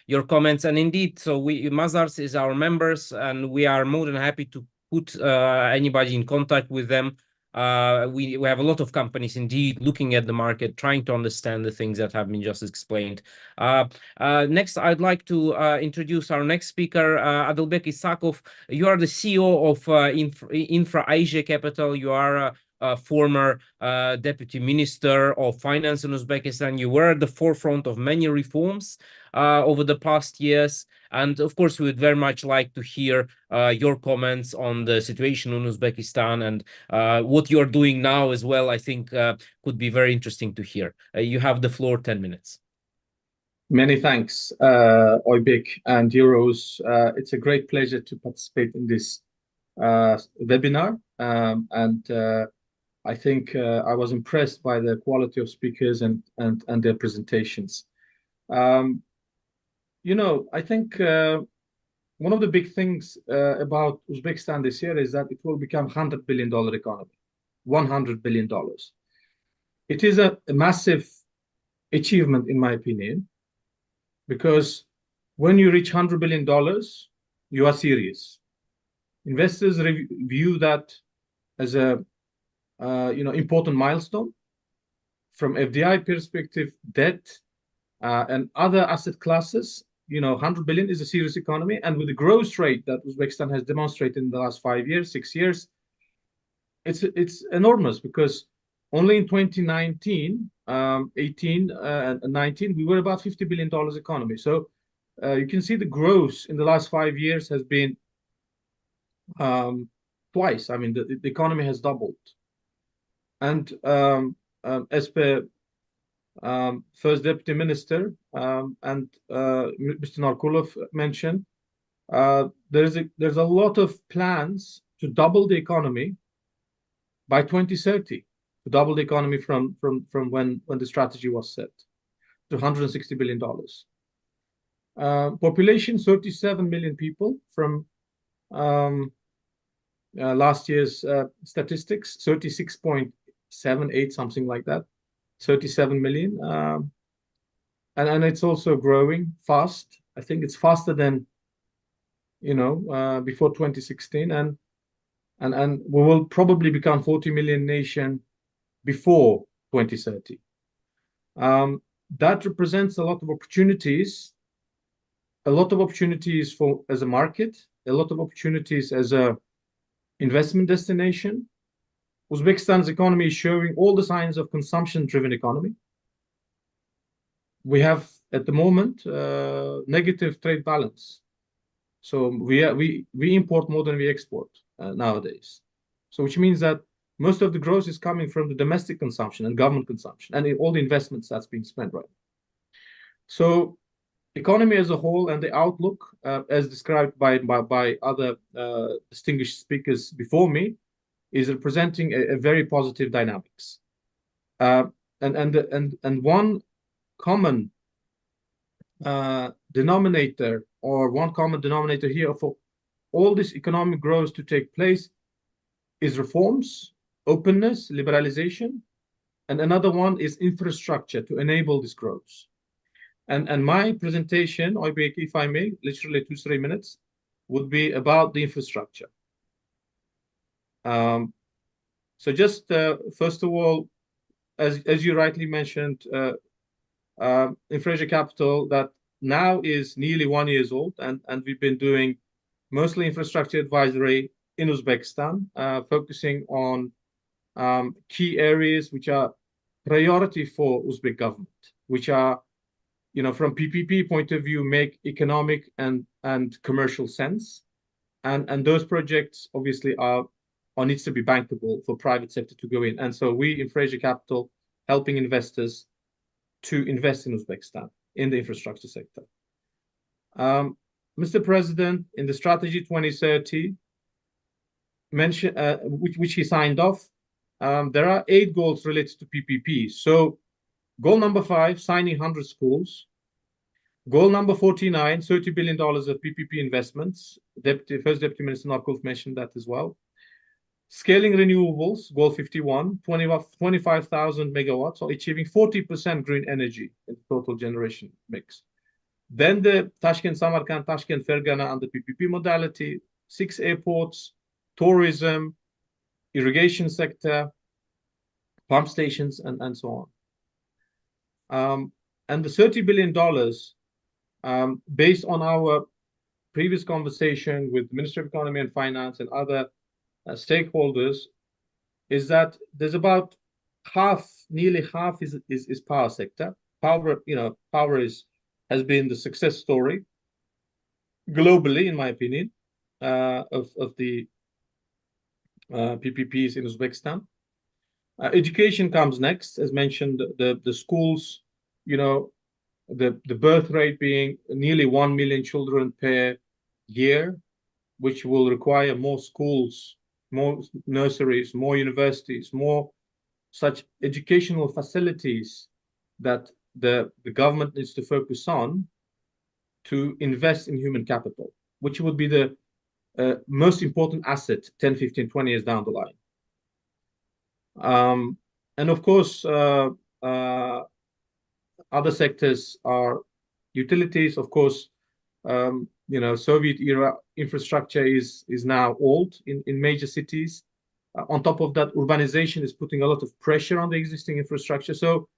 your comments. And indeed, so Mazars is our members, and we are more than happy to put anybody in contact with them. We have a lot of companies indeed looking at the market, trying to understand the things that have been just explained. Next, I'd like to introduce our next speaker, Adilbek Isakov. You are the CEO of Infra Asia Capital. You are former Deputy Minister of Finance in Uzbekistan. You were at the forefront of many reforms over the past years. And of course, we would very much like to hear your comments on the situation in Uzbekistan and what you're doing now as well. I think could be very interesting to hear. You have the floor, 10 minutes. Many thanks, Oybek and Euros. It's a great pleasure to participate in this webinar. I think I was impressed by the quality of speakers and their presentations. I think one of the big things about Uzbekistan this year is that it will become $100 billion economy, $100 billion. It is a massive achievement, in my opinion, because when you reach $100 billion, you are serious. Investors view that as a important milestone. From FDI perspective, debt and other asset classes 100 billion is a serious economy, and with the growth rate that Uzbekistan has demonstrated in the last 5 years, 6 years, it's enormous, because only in 2019, 18, and 19, we were about $50 billion economy. So you can see the growth in the last 5 years has been twice. I mean, the economy has doubled. And as per First Deputy Minister and Mr. Narkulov mentioned, there's a lot of plans to double the economy by 2030, to double the economy from when the strategy was set to $160 billion. Population 37 million people from last year's statistics, 36.78, something like that, 37 million. And it's also growing fast. I think it's faster than, before 2016. And we will probably become 40 million nation before 2030. That represents a lot of opportunities, for as a market, a lot of opportunities as a investment destination. Uzbekistan's economy is showing all the signs of consumption-driven economy. We have at the moment negative trade balance, so we import more than we export nowadays. So which means that most of the growth is coming from the domestic consumption and government consumption, and all the investments that's being spent right now. So economy as a whole and the outlook, as described by other distinguished speakers before me, is representing a very positive dynamics. And one common denominator, here for all this economic growth to take place is reforms, openness, liberalization, and another one is infrastructure to enable this growth. And my presentation, Oybek, if I may, literally 2-3 minutes, would be about the infrastructure. So just first of all, as you rightly mentioned, infrastructure capital that now is nearly 1 year old, and we've been doing mostly infrastructure advisory in Uzbekistan, focusing on key areas which are priority for Uzbek government, which are, from PPP point of view, make economic and commercial sense, and those projects obviously are or needs to be bankable for private sector to go in. And so we in Fraser Capital helping investors to invest in Uzbekistan in the infrastructure sector. Mr. President, in the strategy 2030, which he signed off, there are 8 goals related to PPP. So goal number 5, signing 100 schools. Goal number 49, $30 billion of PPP investments. First Deputy Minister Narkulov mentioned that as well. Scaling renewables, goal 51, 25,000 megawatts, or achieving 40% green energy in the total generation mix. Then the Tashkent, Samarkand, Tashkent, Fergana and the PPP modality, 6 airports, tourism, irrigation sector, pump stations, and so on. And the $30 billion, based on our previous conversation with the Ministry of Economy and Finance and other stakeholders, is that there's about nearly half is power sector. Power has been the success story globally, in my opinion, of the PPPs in Uzbekistan. Education comes next, as mentioned. The schools, the birth rate being nearly 1 million children per year, which will require more schools, more nurseries, more universities, more such educational facilities that the government needs to focus on to invest in human capital, which would be the most important asset 10, 15, 20 years down the line. And of course, other sectors are utilities. Of course, Soviet era infrastructure is now old in major cities. On top of that, urbanization is putting a lot of pressure on the existing infrastructure. So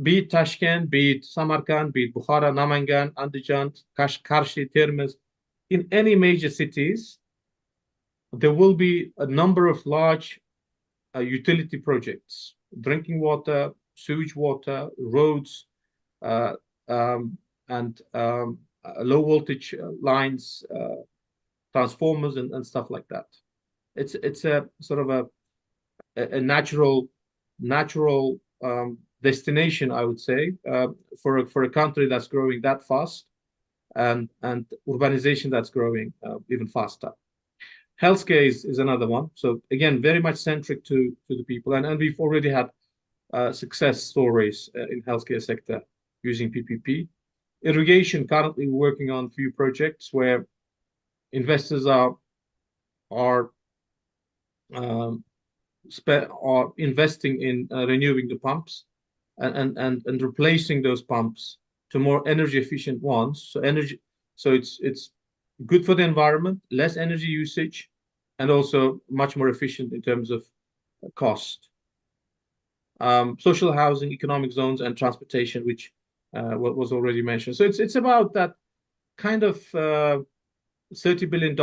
be it Tashkent, be it Samarkand, be it Bukhara, Namangan, Andijan, Karshi, Termez, in any major cities, there will be a number of large utility projects, drinking water, sewage water, roads, and low voltage lines, transformers, and stuff like that. It's a sort of a natural destination, I would say, for a country that's growing that fast, and urbanization that's growing even faster. Healthcare is another one. So again, very much centric to the people, and we've already had success stories in healthcare sector using PPP. Irrigation, currently working on a few projects where investors are investing in renewing the pumps and replacing those pumps to more energy efficient ones. So it's good for the environment, less energy usage, and also much more efficient in terms of cost. Social housing, economic zones, and transportation, which was already mentioned. So it's about that kind of $30 billion,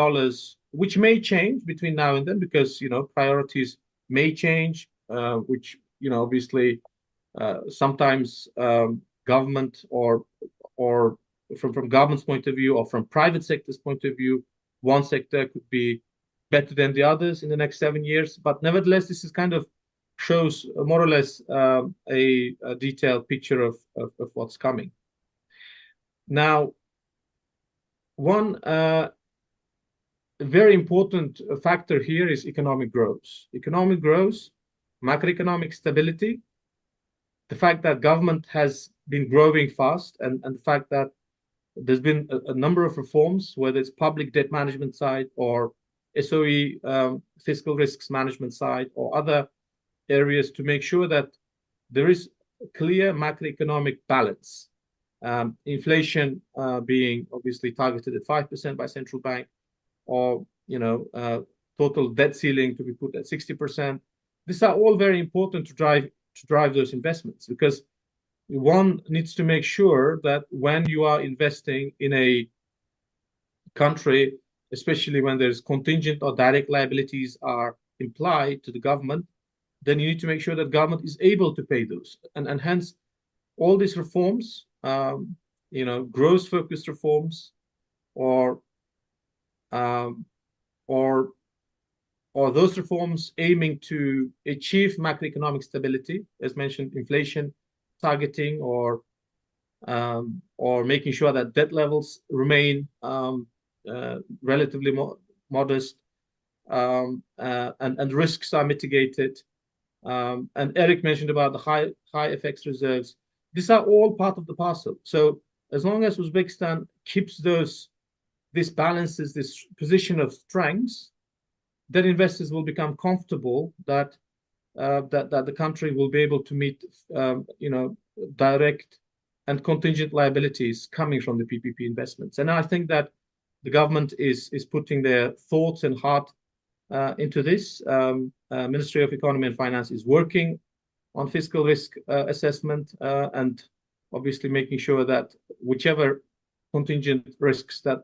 which may change between now and then, because priorities may change, which obviously sometimes government or from government's point of view or from private sector's point of view, one sector could be better than the others in the next 7 years. But nevertheless, this is kind of shows more or less a detailed picture of what's coming. Now, one very important factor here is economic growth. Economic growth, macroeconomic stability, the fact that government has been growing fast, and the fact that there's been a number of reforms, whether it's public debt management side or SOE fiscal risks management side or other areas, to make sure that there is clear macroeconomic balance. Inflation being obviously targeted at 5% by central bank, or total debt ceiling to be put at 60%. These are all very important to drive those investments, because one needs to make sure that when you are investing in a country, especially when there's contingent or direct liabilities are implied to the government, then you need to make sure that government is able to pay those, and hence all these reforms, growth focused reforms, or those reforms aiming to achieve macroeconomic stability, as mentioned, inflation targeting, or making sure that debt levels remain relatively modest, and risks are mitigated. And Eric mentioned about the high FX reserves. These are all part of the parcel. So as long as Uzbekistan keeps this balances, this position of strengths, then investors will become comfortable that the country will be able to meet direct and contingent liabilities coming from the PPP investments. And I think that the government is putting their thoughts and heart into this. Ministry of Economy and Finance is working on fiscal risk assessment, and obviously making sure that whichever contingent risks that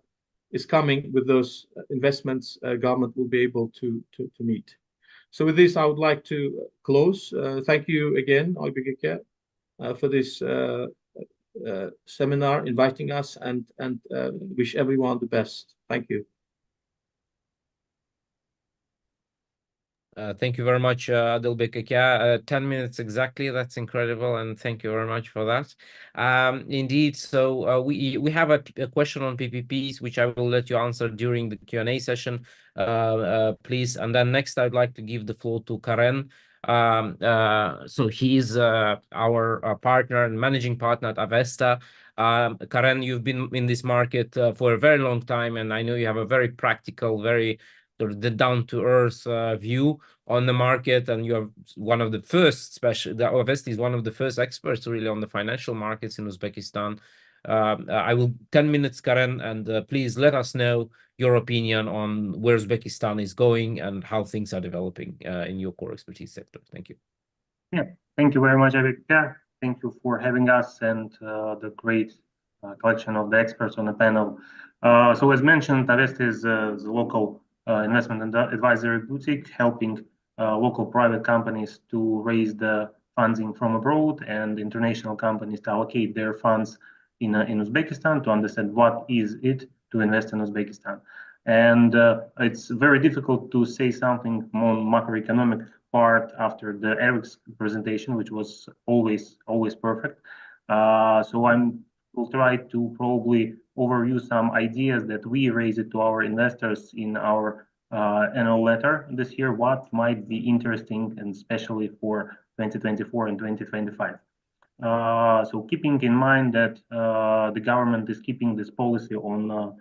is coming with those investments, government will be able to meet. So with this, I would like to close. Thank you again, Oybek, for this seminar, inviting us, and wish everyone the best. Thank you. Thank you very much, Adilbek. 10 minutes exactly. That's incredible, and thank you very much for that. Indeed, so we have a question on PPPs, which I will let you answer during the Q&A session, please. And then next, I'd like to give the floor to Karen. So he's our partner and managing partner at Avesta. Karen, you've been in this market for a very long time, and I know you have a very practical, very sort of the down-to-earth view on the market, and you're one of the first, especially the Avesta is one of the first experts really on the financial markets in Uzbekistan. I will 10 minutes, Karen, and please let us know your opinion on where Uzbekistan is going and how things are developing in your core expertise sector. Thank you. Yeah, thank you very much, Oybek. Thank you for having us and the great collection of the experts on the panel. So as mentioned, Avest is the local investment and advisory boutique helping local private companies to raise the funding from abroad and international companies to allocate their funds in Uzbekistan to understand what is it to invest in Uzbekistan. And it's very difficult to say something more macroeconomic part after the Eric's presentation, which was always perfect. So will try to probably overview some ideas that we raised to our investors in our annual letter this year, what might be interesting and especially for 2024 and 2025. So keeping in mind that the government is keeping this policy on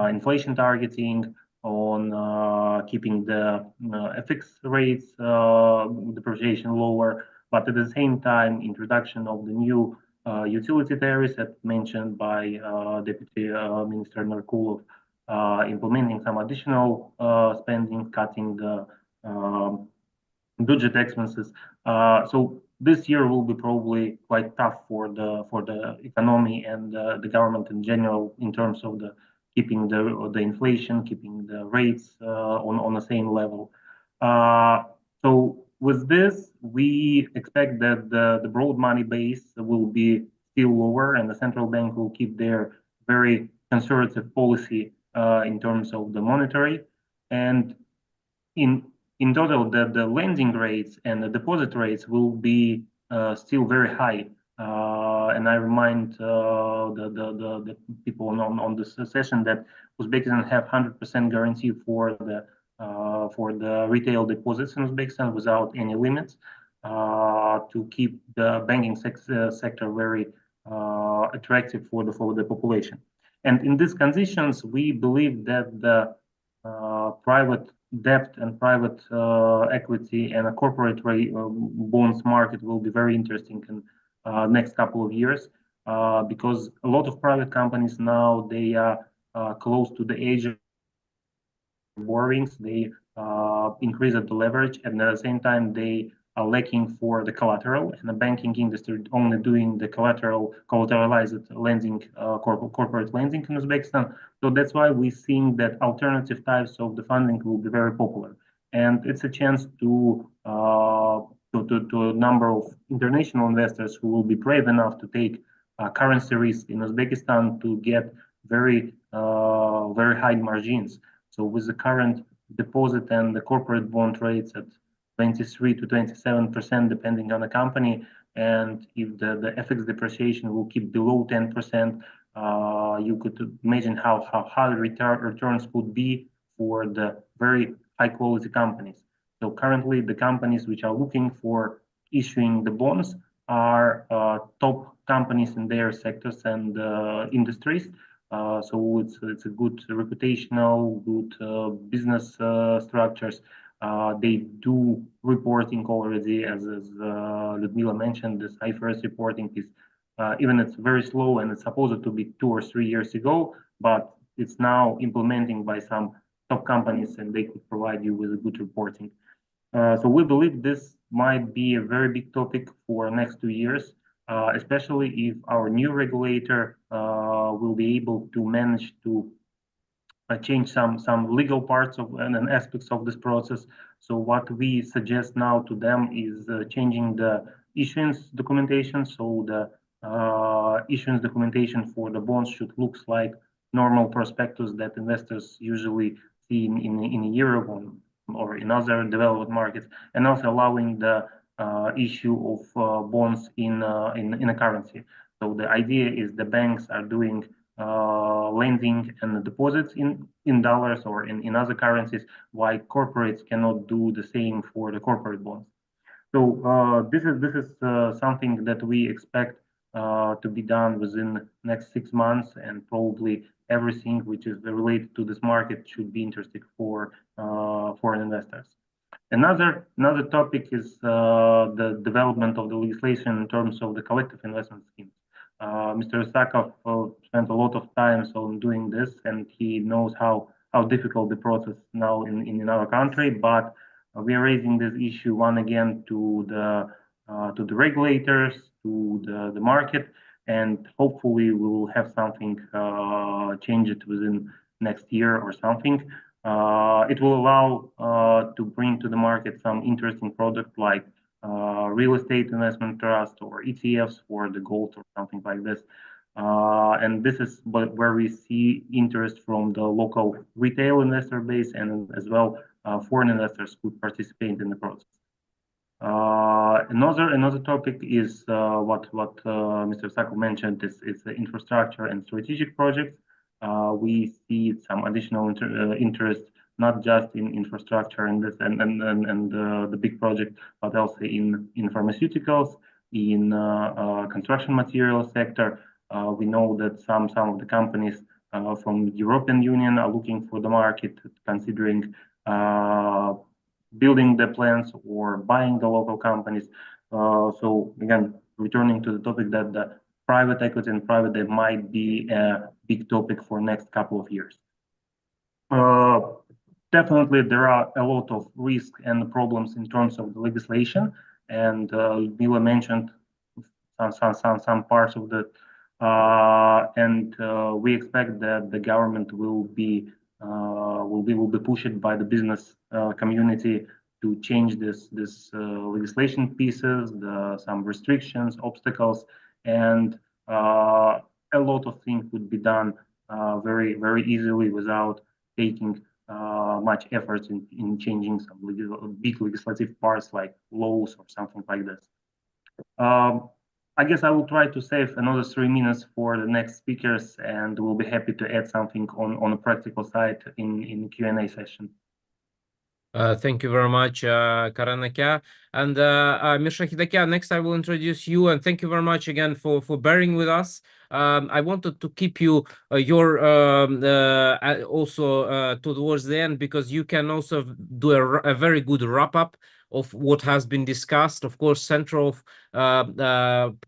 inflation targeting, on keeping the FX rates depreciation lower, but at the same time, introduction of the new utility tariffs that mentioned by Deputy Minister Narkulov, implementing some additional spending, cutting the budget expenses. So this year will be probably quite tough for the economy and the government in general in terms of the keeping the inflation, keeping the rates on the same level. So with this, we expect that the broad money base will be still lower, and the central bank will keep their very conservative policy in terms of the monetary. And in total, the lending rates and the deposit rates will be still very high. And I remind the people on this session that Uzbekistan have 100% guarantee for the retail deposits in Uzbekistan without any limits to keep the banking sector very attractive for the population. And in these conditions, we believe that the private debt and private equity and a corporate bonds market will be very interesting in next couple of years because a lot of private companies now, they are close to the age of borrowings. They increase the leverage, and at the same time they are lacking for the collateral, and the banking industry only doing the collateralized lending, corporate lending in Uzbekistan. So that's why we're seeing that alternative types of the funding will be very popular, and it's a chance to a number of international investors who will be brave enough to take currency risk in Uzbekistan to get very high margins. So with the current deposit and the corporate bond rates at 23 to 27%, depending on the company, and if the FX depreciation will keep below 10%, you could imagine how high returns could be for the very high quality companies. So currently, the companies which are looking for issuing the bonds are top companies in their sectors and industries. So it's a good reputational, good business structures. They do reporting already, as Ludmila mentioned. This IFRS reporting is even it's very slow, and it's supposed to be 2 or 3 years ago, but it's now implementing by some top companies, and they could provide you with a good reporting. So we believe this might be a very big topic for next 2 years, especially if our new regulator will be able to manage to change some legal parts of and aspects of this process. So what we suggest now to them is changing the issuance documentation. So the issuance documentation for the bonds should look like normal prospectus that investors usually see in Europe or in other developed markets, and also allowing the issue of bonds in a currency. So the idea is the banks are doing lending and deposits in dollars or in other currencies, while corporates cannot do the same for the corporate bonds. So this is something that we expect to be done within next 6 months, and probably everything which is related to this market should be interesting for foreign investors. Another topic is the development of the legislation in terms of the collective investment schemes. Mr. Sakov spent a lot of time on doing this, and he knows how difficult the process now in our country. But we are raising this issue again to the to the regulators, to the market, and hopefully we will have something changed within next year or something. It will allow to bring to the market some interesting product like real estate investment trust or ETFs for the gold or something like this. And this is where we see interest from the local retail investor base, and as well foreign investors could participate in the process. Another topic is what Mr. Sako mentioned is the infrastructure and strategic projects. We see some additional interest not just in infrastructure and this and the big project, but also in pharmaceuticals, in construction materials sector. We know that some of the companies from the European Union are looking for the market, considering building the plants or buying the local companies. So again, returning to the topic that the private equity and private debt might be a big topic for next couple of years. Definitely, there are a lot of risks and problems in terms of the legislation, and Mila mentioned some parts of that. We expect that the government will be pushed by the business community to change this legislation pieces, some restrictions, obstacles, and a lot of things would be done very easily without taking much effort in changing some big legislative parts like laws or something like this. I guess I will try to save another 3 minutes for the next speakers, and we'll be happy to add something on a practical side in Q&A session. Thank you very much, Karanaka. And Mr. Hidakya, next I will introduce you, and thank you very much again for bearing with us. I wanted to keep you also towards the end, because you can also do a very good wrap-up of what has been discussed. Of course, Center of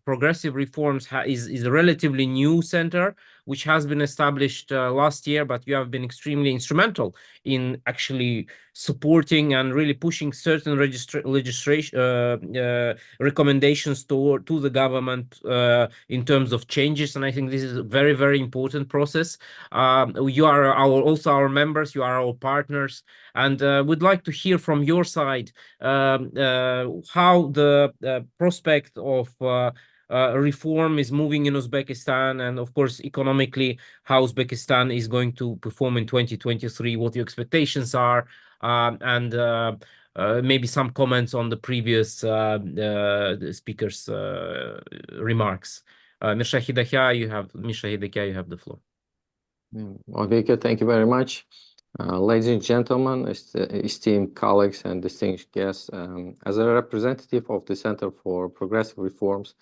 Progressive Reforms is a relatively new center, which has been established last year, but you have been extremely instrumental in actually supporting and really pushing certain legislation recommendations to the government in terms of changes. And I think this is a very, very important process. You are also our members, you are our partners, and we'd like to hear from your side how the prospect of reform is moving in Uzbekistan, and of course economically how Uzbekistan is going to perform in 2023, what your expectations are, and maybe some comments on the previous speakers' remarks. Mr. Hidakya, you have the floor. Oybek, thank you very much. Ladies and gentlemen, esteemed colleagues and distinguished guests, as a representative of the Center for Progressive Reforms,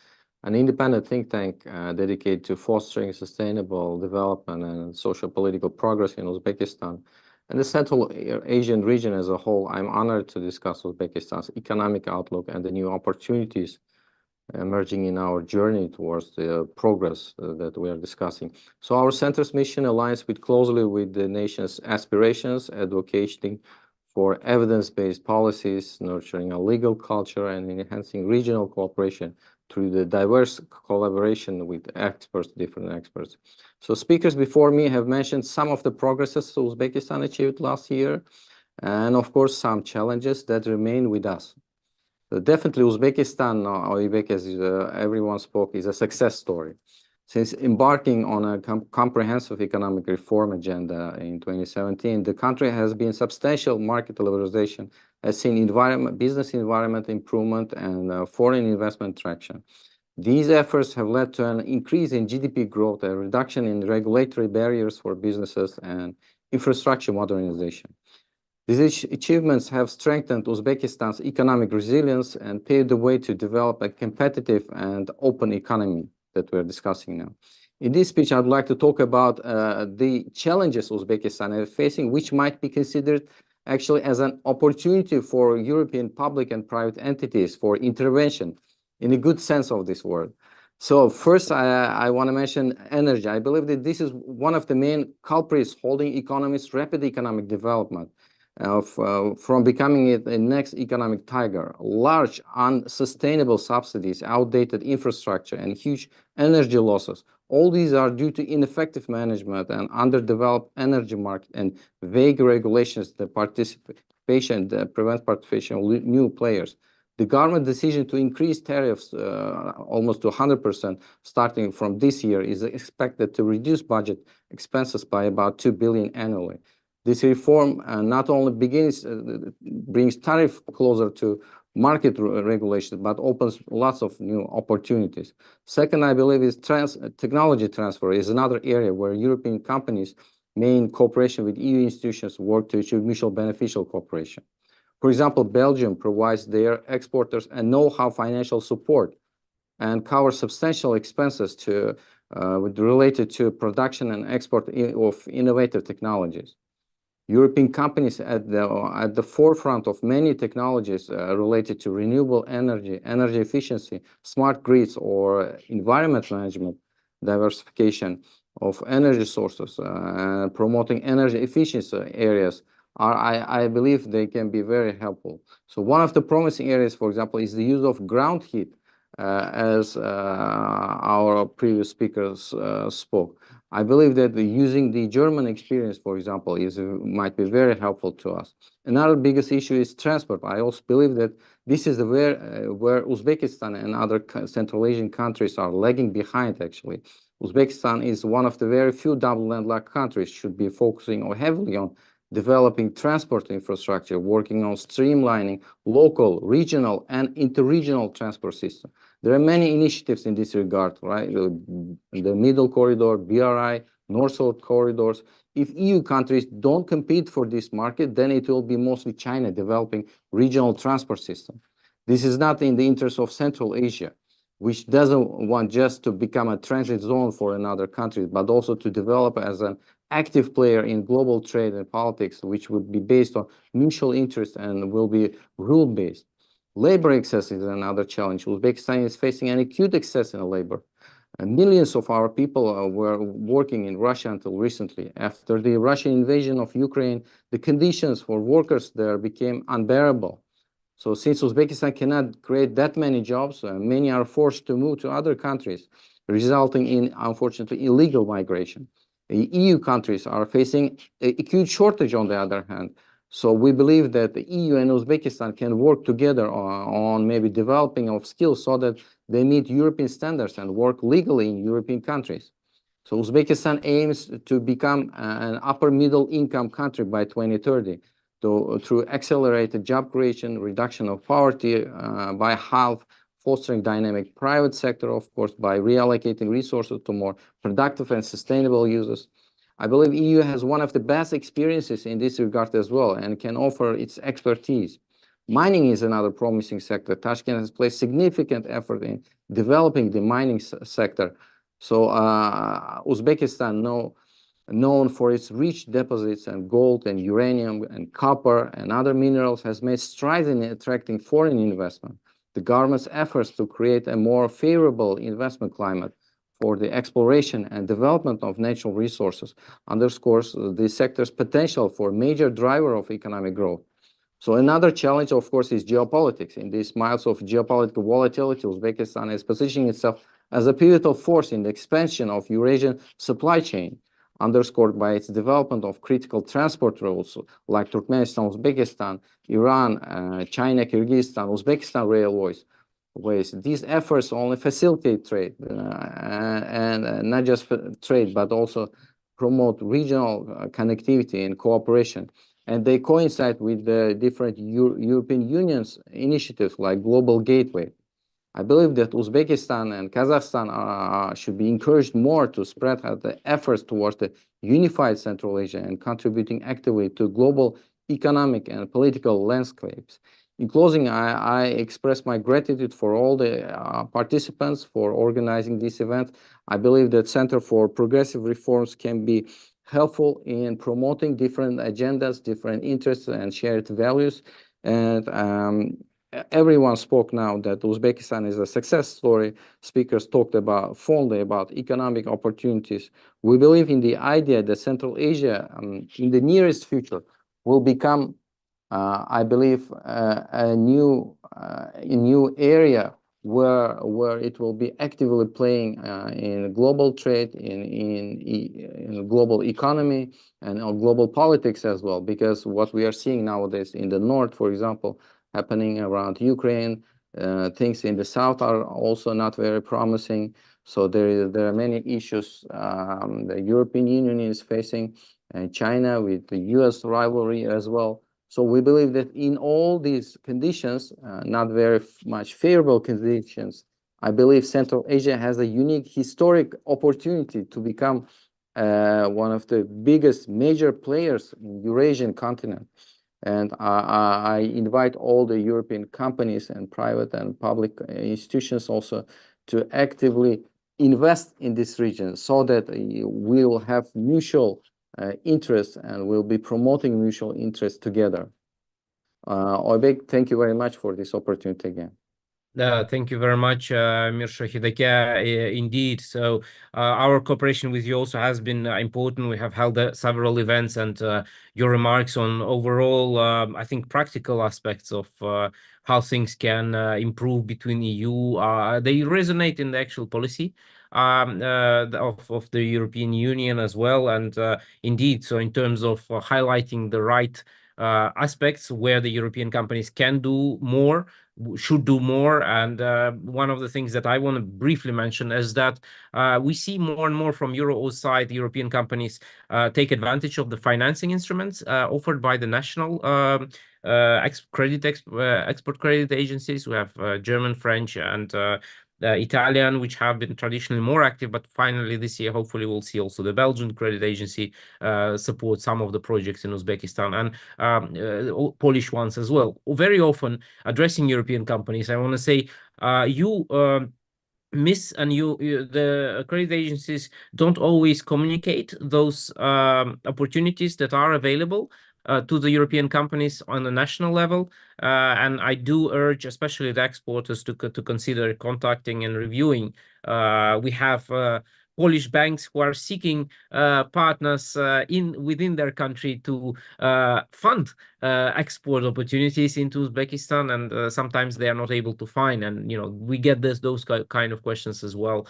an independent think tank dedicated to fostering sustainable development and social political progress in Uzbekistan and the Central Asian region as a whole, I'm honored to discuss Uzbekistan's economic outlook and the new opportunities emerging in our journey towards the progress that we are discussing. So our center's mission aligns closely with the nation's aspirations, advocating for evidence-based policies, nurturing a legal culture, and enhancing regional cooperation through the diverse collaboration with different experts. So speakers before me have mentioned some of the progresses Uzbekistan achieved last year, and of course some challenges that remain with us. Definitely Uzbekistan, Oybek, as everyone spoke, is a success story. Since embarking on a comprehensive economic reform agenda in 2017, the country has been substantial market liberalization, has seen business environment improvement, and foreign investment traction. These efforts have led to an increase in GDP growth, a reduction in regulatory barriers for businesses, and infrastructure modernization. These achievements have strengthened Uzbekistan's economic resilience and paved the way to develop a competitive and open economy that we're discussing now. In this speech, I'd like to talk about the challenges Uzbekistan is facing, which might be considered actually as an opportunity for European public and private entities for intervention in a good sense of this word. So first, I want to mention energy. I believe that this is one of the main culprits holding economies' rapid economic development. from becoming a next economic tiger. Large, unsustainable subsidies, outdated infrastructure, and huge energy losses. All these are due to ineffective management and underdeveloped energy market and vague regulations that prevent participation of new players. The government decision to increase tariffs almost to 100% starting from this year is expected to reduce budget expenses by about 2 billion annually. This reform not only brings tariff closer to market regulations, but opens lots of new opportunities. Second, I believe is technology transfer is another area where European companies may, in cooperation with EU institutions, work to achieve mutual beneficial cooperation. For example, Belgium provides their exporters a know-how financial support and covers substantial expenses related to production and export of innovative technologies. European companies at the forefront of many technologies related to renewable energy, energy efficiency, smart grids, or environment management, diversification of energy sources, promoting energy efficiency areas. I believe they can be very helpful. So one of the promising areas, for example, is the use of ground heat, as our previous speakers spoke. I believe that using the German experience, for example, might be very helpful to us. Another biggest issue is transport. I also believe that this is where Uzbekistan and other Central Asian countries are lagging behind, actually. Uzbekistan is one of the very few double landlocked countries should be focusing heavily on developing transport infrastructure, working on streamlining local, regional, and interregional transport system. There are many initiatives in this regard, right? The Middle Corridor, BRI, North-South corridors. If EU countries don't compete for this market, then it will be mostly China developing regional transport system. This is not in the interest of Central Asia, which doesn't want just to become a transit zone for another country, but also to develop as an active player in global trade and politics, which would be based on mutual interest and will be rule-based. Labor excess is another challenge. Uzbekistan is facing an acute excess in labor. Millions of our people were working in Russia until recently. After the Russian invasion of Ukraine, the conditions for workers there became unbearable. So since Uzbekistan cannot create that many jobs, many are forced to move to other countries, resulting in, unfortunately, illegal migration. The EU countries are facing a huge shortage on the other hand. So we believe that the EU and Uzbekistan can work together on maybe developing of skills so that they meet European standards and work legally in European countries. So Uzbekistan aims to become an upper middle income country by 2030 through accelerated job creation, reduction of poverty by half, fostering dynamic private sector, of course, by reallocating resources to more productive and sustainable uses. I believe EU has one of the best experiences in this regard as well and can offer its expertise. Mining is another promising sector. Tashkent has placed significant effort in developing the mining sector. So Uzbekistan, known for its rich deposits and gold and uranium and copper and other minerals, has made strides in attracting foreign investment. The government's efforts to create a more favorable investment climate for the exploration and development of natural resources underscores the sector's potential for a major driver of economic growth. So another challenge, of course, is geopolitics. In these miles of geopolitical volatility, Uzbekistan is positioning itself as a pivotal force in the expansion of Eurasian supply chain, underscored by its development of critical transport routes like Turkmenistan, Uzbekistan, Iran, China, Kyrgyzstan, Uzbekistan railways. These efforts only facilitate trade and not just trade, but also promote regional connectivity and cooperation. And they coincide with the different European Union's initiatives like Global Gateway. I believe that Uzbekistan and Kazakhstan should be encouraged more to spread the efforts towards the unified Central Asia and contributing actively to global economic and political landscapes. In closing, I express my gratitude for all the participants for organizing this event. I believe that Center for Progressive Reforms can be helpful in promoting different agendas, different interests, and shared values. And everyone spoke now that Uzbekistan is a success story. Speakers talked fondly about economic opportunities. We believe in the idea that Central Asia in the nearest future will become I believe a new area where it will be actively playing in global trade, in global economy, and on global politics as well. Because what we are seeing nowadays in the north, for example, happening around Ukraine, things in the south are also not very promising. So there are many issues the European Union is facing, and China with the US rivalry as well. So we believe that in all these conditions, not very much favorable conditions, I believe Central Asia has a unique historic opportunity to become one of the biggest major players in Eurasian continent. And I invite all the European companies and private and public institutions also to actively invest in this region so that we will have mutual interest and we'll be promoting mutual interest together. Oybek, thank you very much for this opportunity again. Thank you very much, Mir Shahidek. Indeed. So our cooperation with you also has been important. We have held several events, and your remarks on overall, I think, practical aspects of how things can improve between EU, they resonate in the actual policy of the European Union as well. And indeed, so in terms of highlighting the right aspects where the European companies can do more, should do more. And one of the things that I want to briefly mention is that we see more and more from Euro-Uz side, European companies take advantage of the financing instruments offered by the national export credit agencies. We have German, French, and Italian, which have been traditionally more active, but finally this year, hopefully we'll see also the Belgian credit agency support some of the projects in Uzbekistan, and Polish ones as well. Very often addressing European companies, I want to say miss, and the credit agencies don't always communicate those opportunities that are available to the European companies on a national level. And I do urge, especially the exporters, to consider contacting and reviewing. We have Polish banks who are seeking partners within their country to fund export opportunities into Uzbekistan, and sometimes they are not able to find. And we get those kind of questions as well.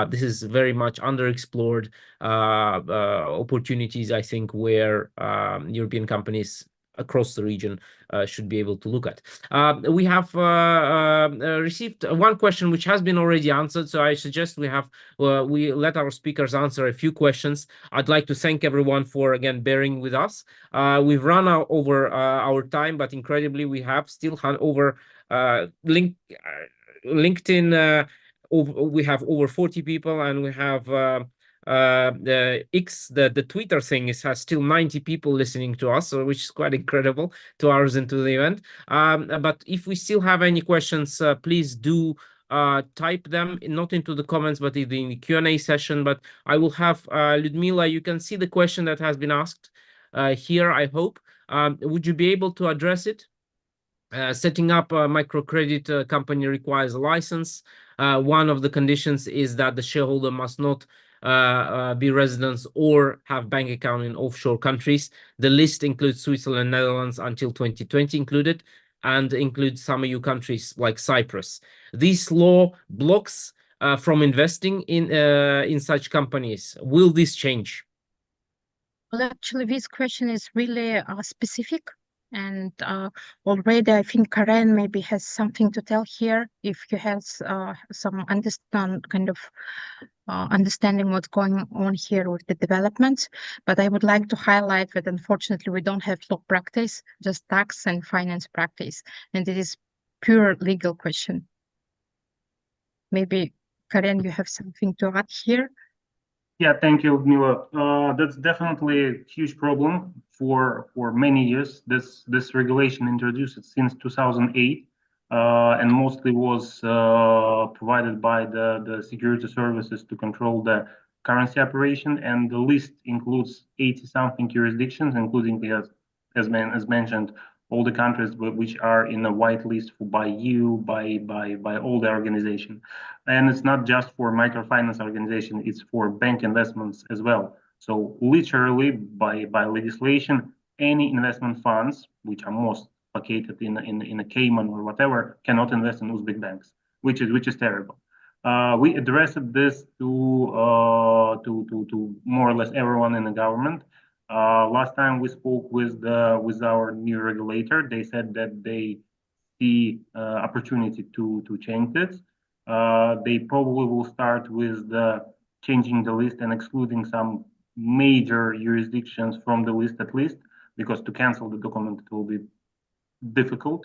This is very much underexplored opportunities, I think, where European companies across the region should be able to look at. We have received one question which has been already answered, so I suggest we let our speakers answer a few questions. I'd like to thank everyone for again bearing with us. We've run over our time, but incredibly we have still over LinkedIn. We have over 40 people, and we have the Twitter thing has still 90 people listening to us, so which is quite incredible 2 hours into the event. But if we still have any questions, please do type them not into the comments but in the Q&A session. But I will have Ludmila, you can see the question that has been asked here, I hope. Would you be able to address it? Setting up a microcredit company requires a license. One of the conditions is that the shareholder must not be residents or have bank account in offshore countries. The list includes Switzerland, Netherlands until 2020 included, and includes some EU countries like Cyprus. This law blocks from investing in such companies. Will this change? Well, actually, this question is really specific. And already, I think Karen maybe has something to tell here. If you have some understanding what's going on here with the developments, but I would like to highlight that unfortunately we don't have law practice, just tax and finance practice, and it is pure legal question. Maybe Karen, you have something to add here? Yeah, thank you, Ludmila. That's definitely a huge problem for many years. This regulation introduced since 2008, and mostly was provided by the security services to control the currency operation. And the list includes 80-something jurisdictions, including as mentioned, all the countries which are in a white list by EU, by all the organization. And it's not just for microfinance organization, it's for bank investments as well. So literally by legislation, any investment funds, which are most located in a Cayman or whatever, cannot invest in Uzbek banks, which is terrible. We addressed this to more or less everyone in the government. Last time we spoke with our new regulator, they said that they see opportunity to change this. They probably will start with changing the list and excluding some major jurisdictions from the list at least, because to cancel the document it will be difficult.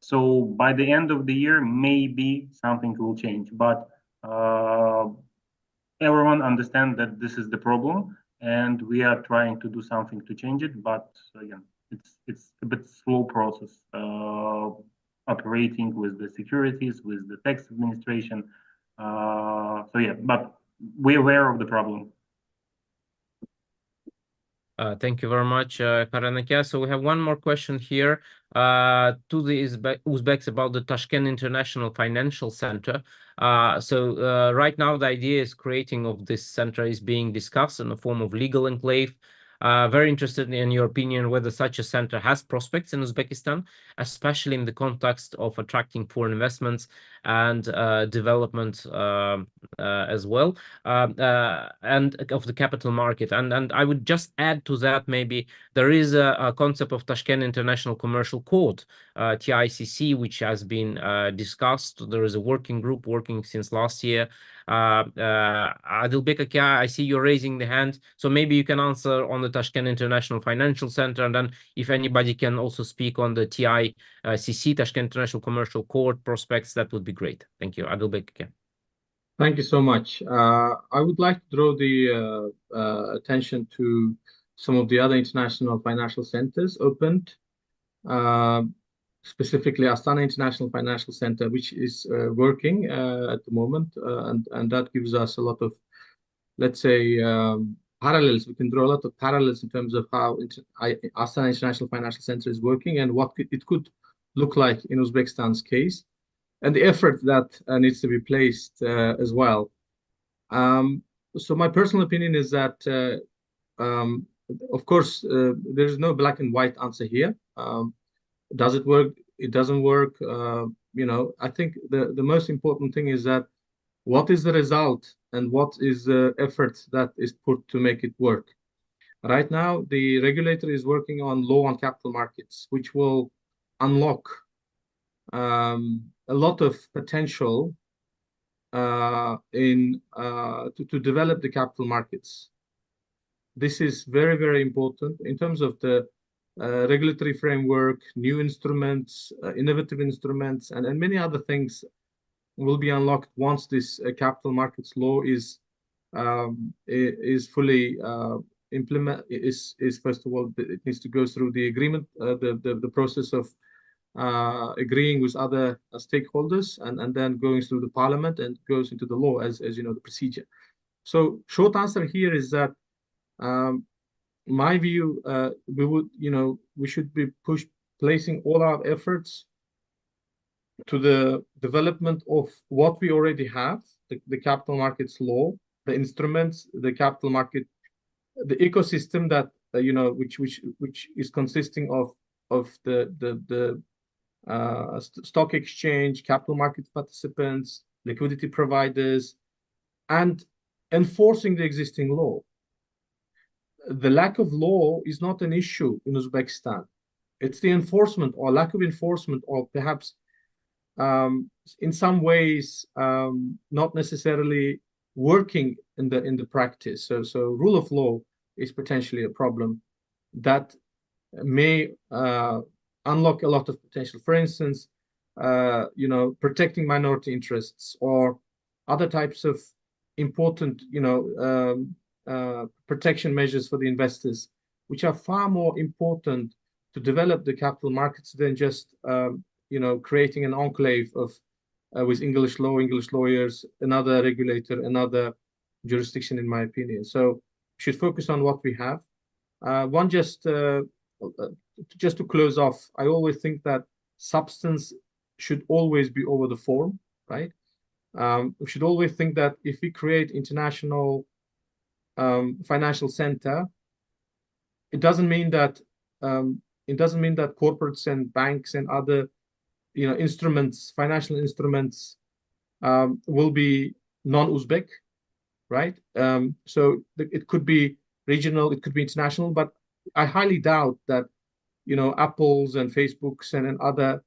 So by the end of the year, maybe something will change, but everyone understands that this is the problem, and we are trying to do something to change it. But again, it's a bit slow process, operating with the securities, with the tax administration. So yeah, but we're aware of the problem. Thank you very much, Karanaka. So we have one more question here to the Uzbeks about the Tashkent International Financial Center. So right now the idea is creating of this center is being discussed in the form of legal enclave. Very interested in your opinion whether such a center has prospects in Uzbekistan, especially in the context of attracting foreign investments and development as well, and of the capital market. And I would just add to that, maybe there is a concept of Tashkent International Commercial Court, TICC, which has been discussed. There is a working group working since last year. Adilbek Aka, I see you're raising the hand, so maybe you can answer on the Tashkent International Financial Center, and then if anybody can also speak on the TICC, Tashkent International Commercial Court prospects, that would be great. Thank you. Adilbek Aka. Thank you so much. I would like to draw the attention to some of the other international financial centers opened, specifically Astana International Financial Center, which is working at the moment, and that gives us a lot of, let's say, parallels. We can draw a lot of parallels in terms of how Astana International Financial Center is working and what it could look like in Uzbekistan's case, and the effort that needs to be placed as well. So my personal opinion is that, of course, there's no black and white answer here. Does it work? It doesn't work. I think the most important thing is that what is the result and what is the effort that is put to make it work. Right now, the regulator is working on law on capital markets, which will unlock a lot of potential to develop the capital markets. This is very, very important in terms of the regulatory framework, new instruments, innovative instruments, and many other things will be unlocked once this capital markets law is fully implemented. Is first of all, it needs to go through the agreement, the process of agreeing with other stakeholders, and then going through the parliament and goes into the law as you know the procedure. So short answer here is that my view, we should be placing all our efforts to the development of what we already have, the capital markets law, the instruments, the capital market, the ecosystem that which is consisting of the stock exchange, capital market participants, liquidity providers, and enforcing the existing law. The lack of law is not an issue in Uzbekistan. It's the enforcement or lack of enforcement, or perhaps in some ways not necessarily working in the practice. So rule of law is potentially a problem that may unlock a lot of potential. For instance, protecting minority interests or other types of important, protection measures for the investors, which are far more important to develop the capital markets than just creating an enclave of with English law, English lawyers, another regulator, another jurisdiction, in my opinion. So we should focus on what we have. Just to close off, I always think that substance should always be over the form, right? We should always think that if we create international financial center, it doesn't mean that it doesn't mean that corporates and banks and other, instruments, financial instruments, will be non-Uzbek, right? So it could be regional, it could be international, but I highly doubt that, Apples and Facebooks and other,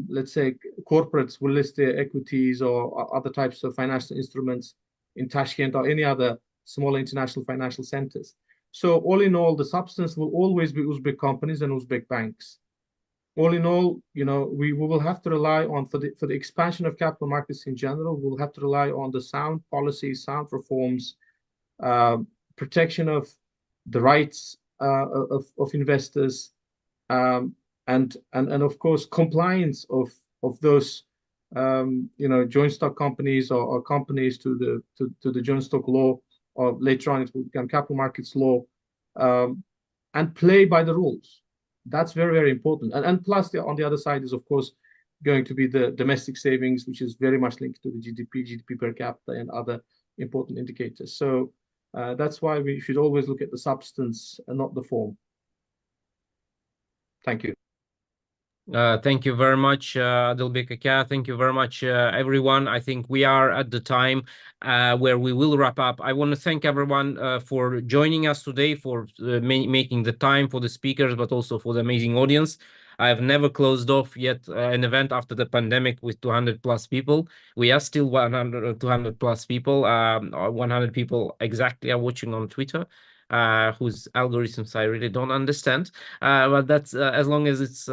let's say, corporates will list their equities or other types of financial instruments in Tashkent or any other smaller international financial centers. So all in all, the substance will always be Uzbek companies and Uzbek banks. All in all, we will have to rely on, for the expansion of capital markets in general, we'll have to rely on the sound policies, sound reforms, protection of the rights of investors, and of course compliance of those joint stock companies or companies to the joint stock law, or later on it will become capital markets law, and play by the rules. That's very, very important. And plus, on the other side is, of course, going to be the domestic savings, which is very much linked to the GDP per capita, and other important indicators. So that's why we should always look at the substance and not the form. Thank you. Thank you very much, Adilbek Aka. Thank you very much, everyone. I think we are at the time where we will wrap up. I want to thank everyone for joining us today, for making the time, for the speakers, but also for the amazing audience. I have never closed off yet an event after the pandemic with 200 plus people. We are still 200 plus people. 100 people exactly are watching on Twitter, whose algorithms I really don't understand. But that's as long as it's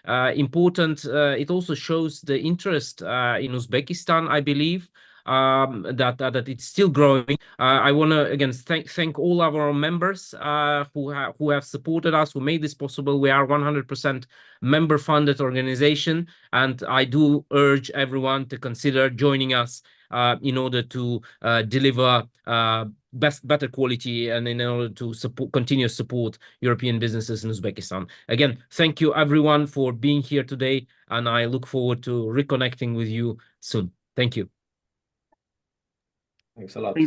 important. It also shows the interest in Uzbekistan, I believe. That it's still growing. I want to again thank all of our members who have supported us, who made this possible. We are 100% member-funded organization, and I do urge everyone to consider joining us in order to deliver better quality, and in order to continue support European businesses in Uzbekistan. Again, thank you everyone for being here today, and I look forward to reconnecting with you soon. Thank you. Thanks a lot. Thank you.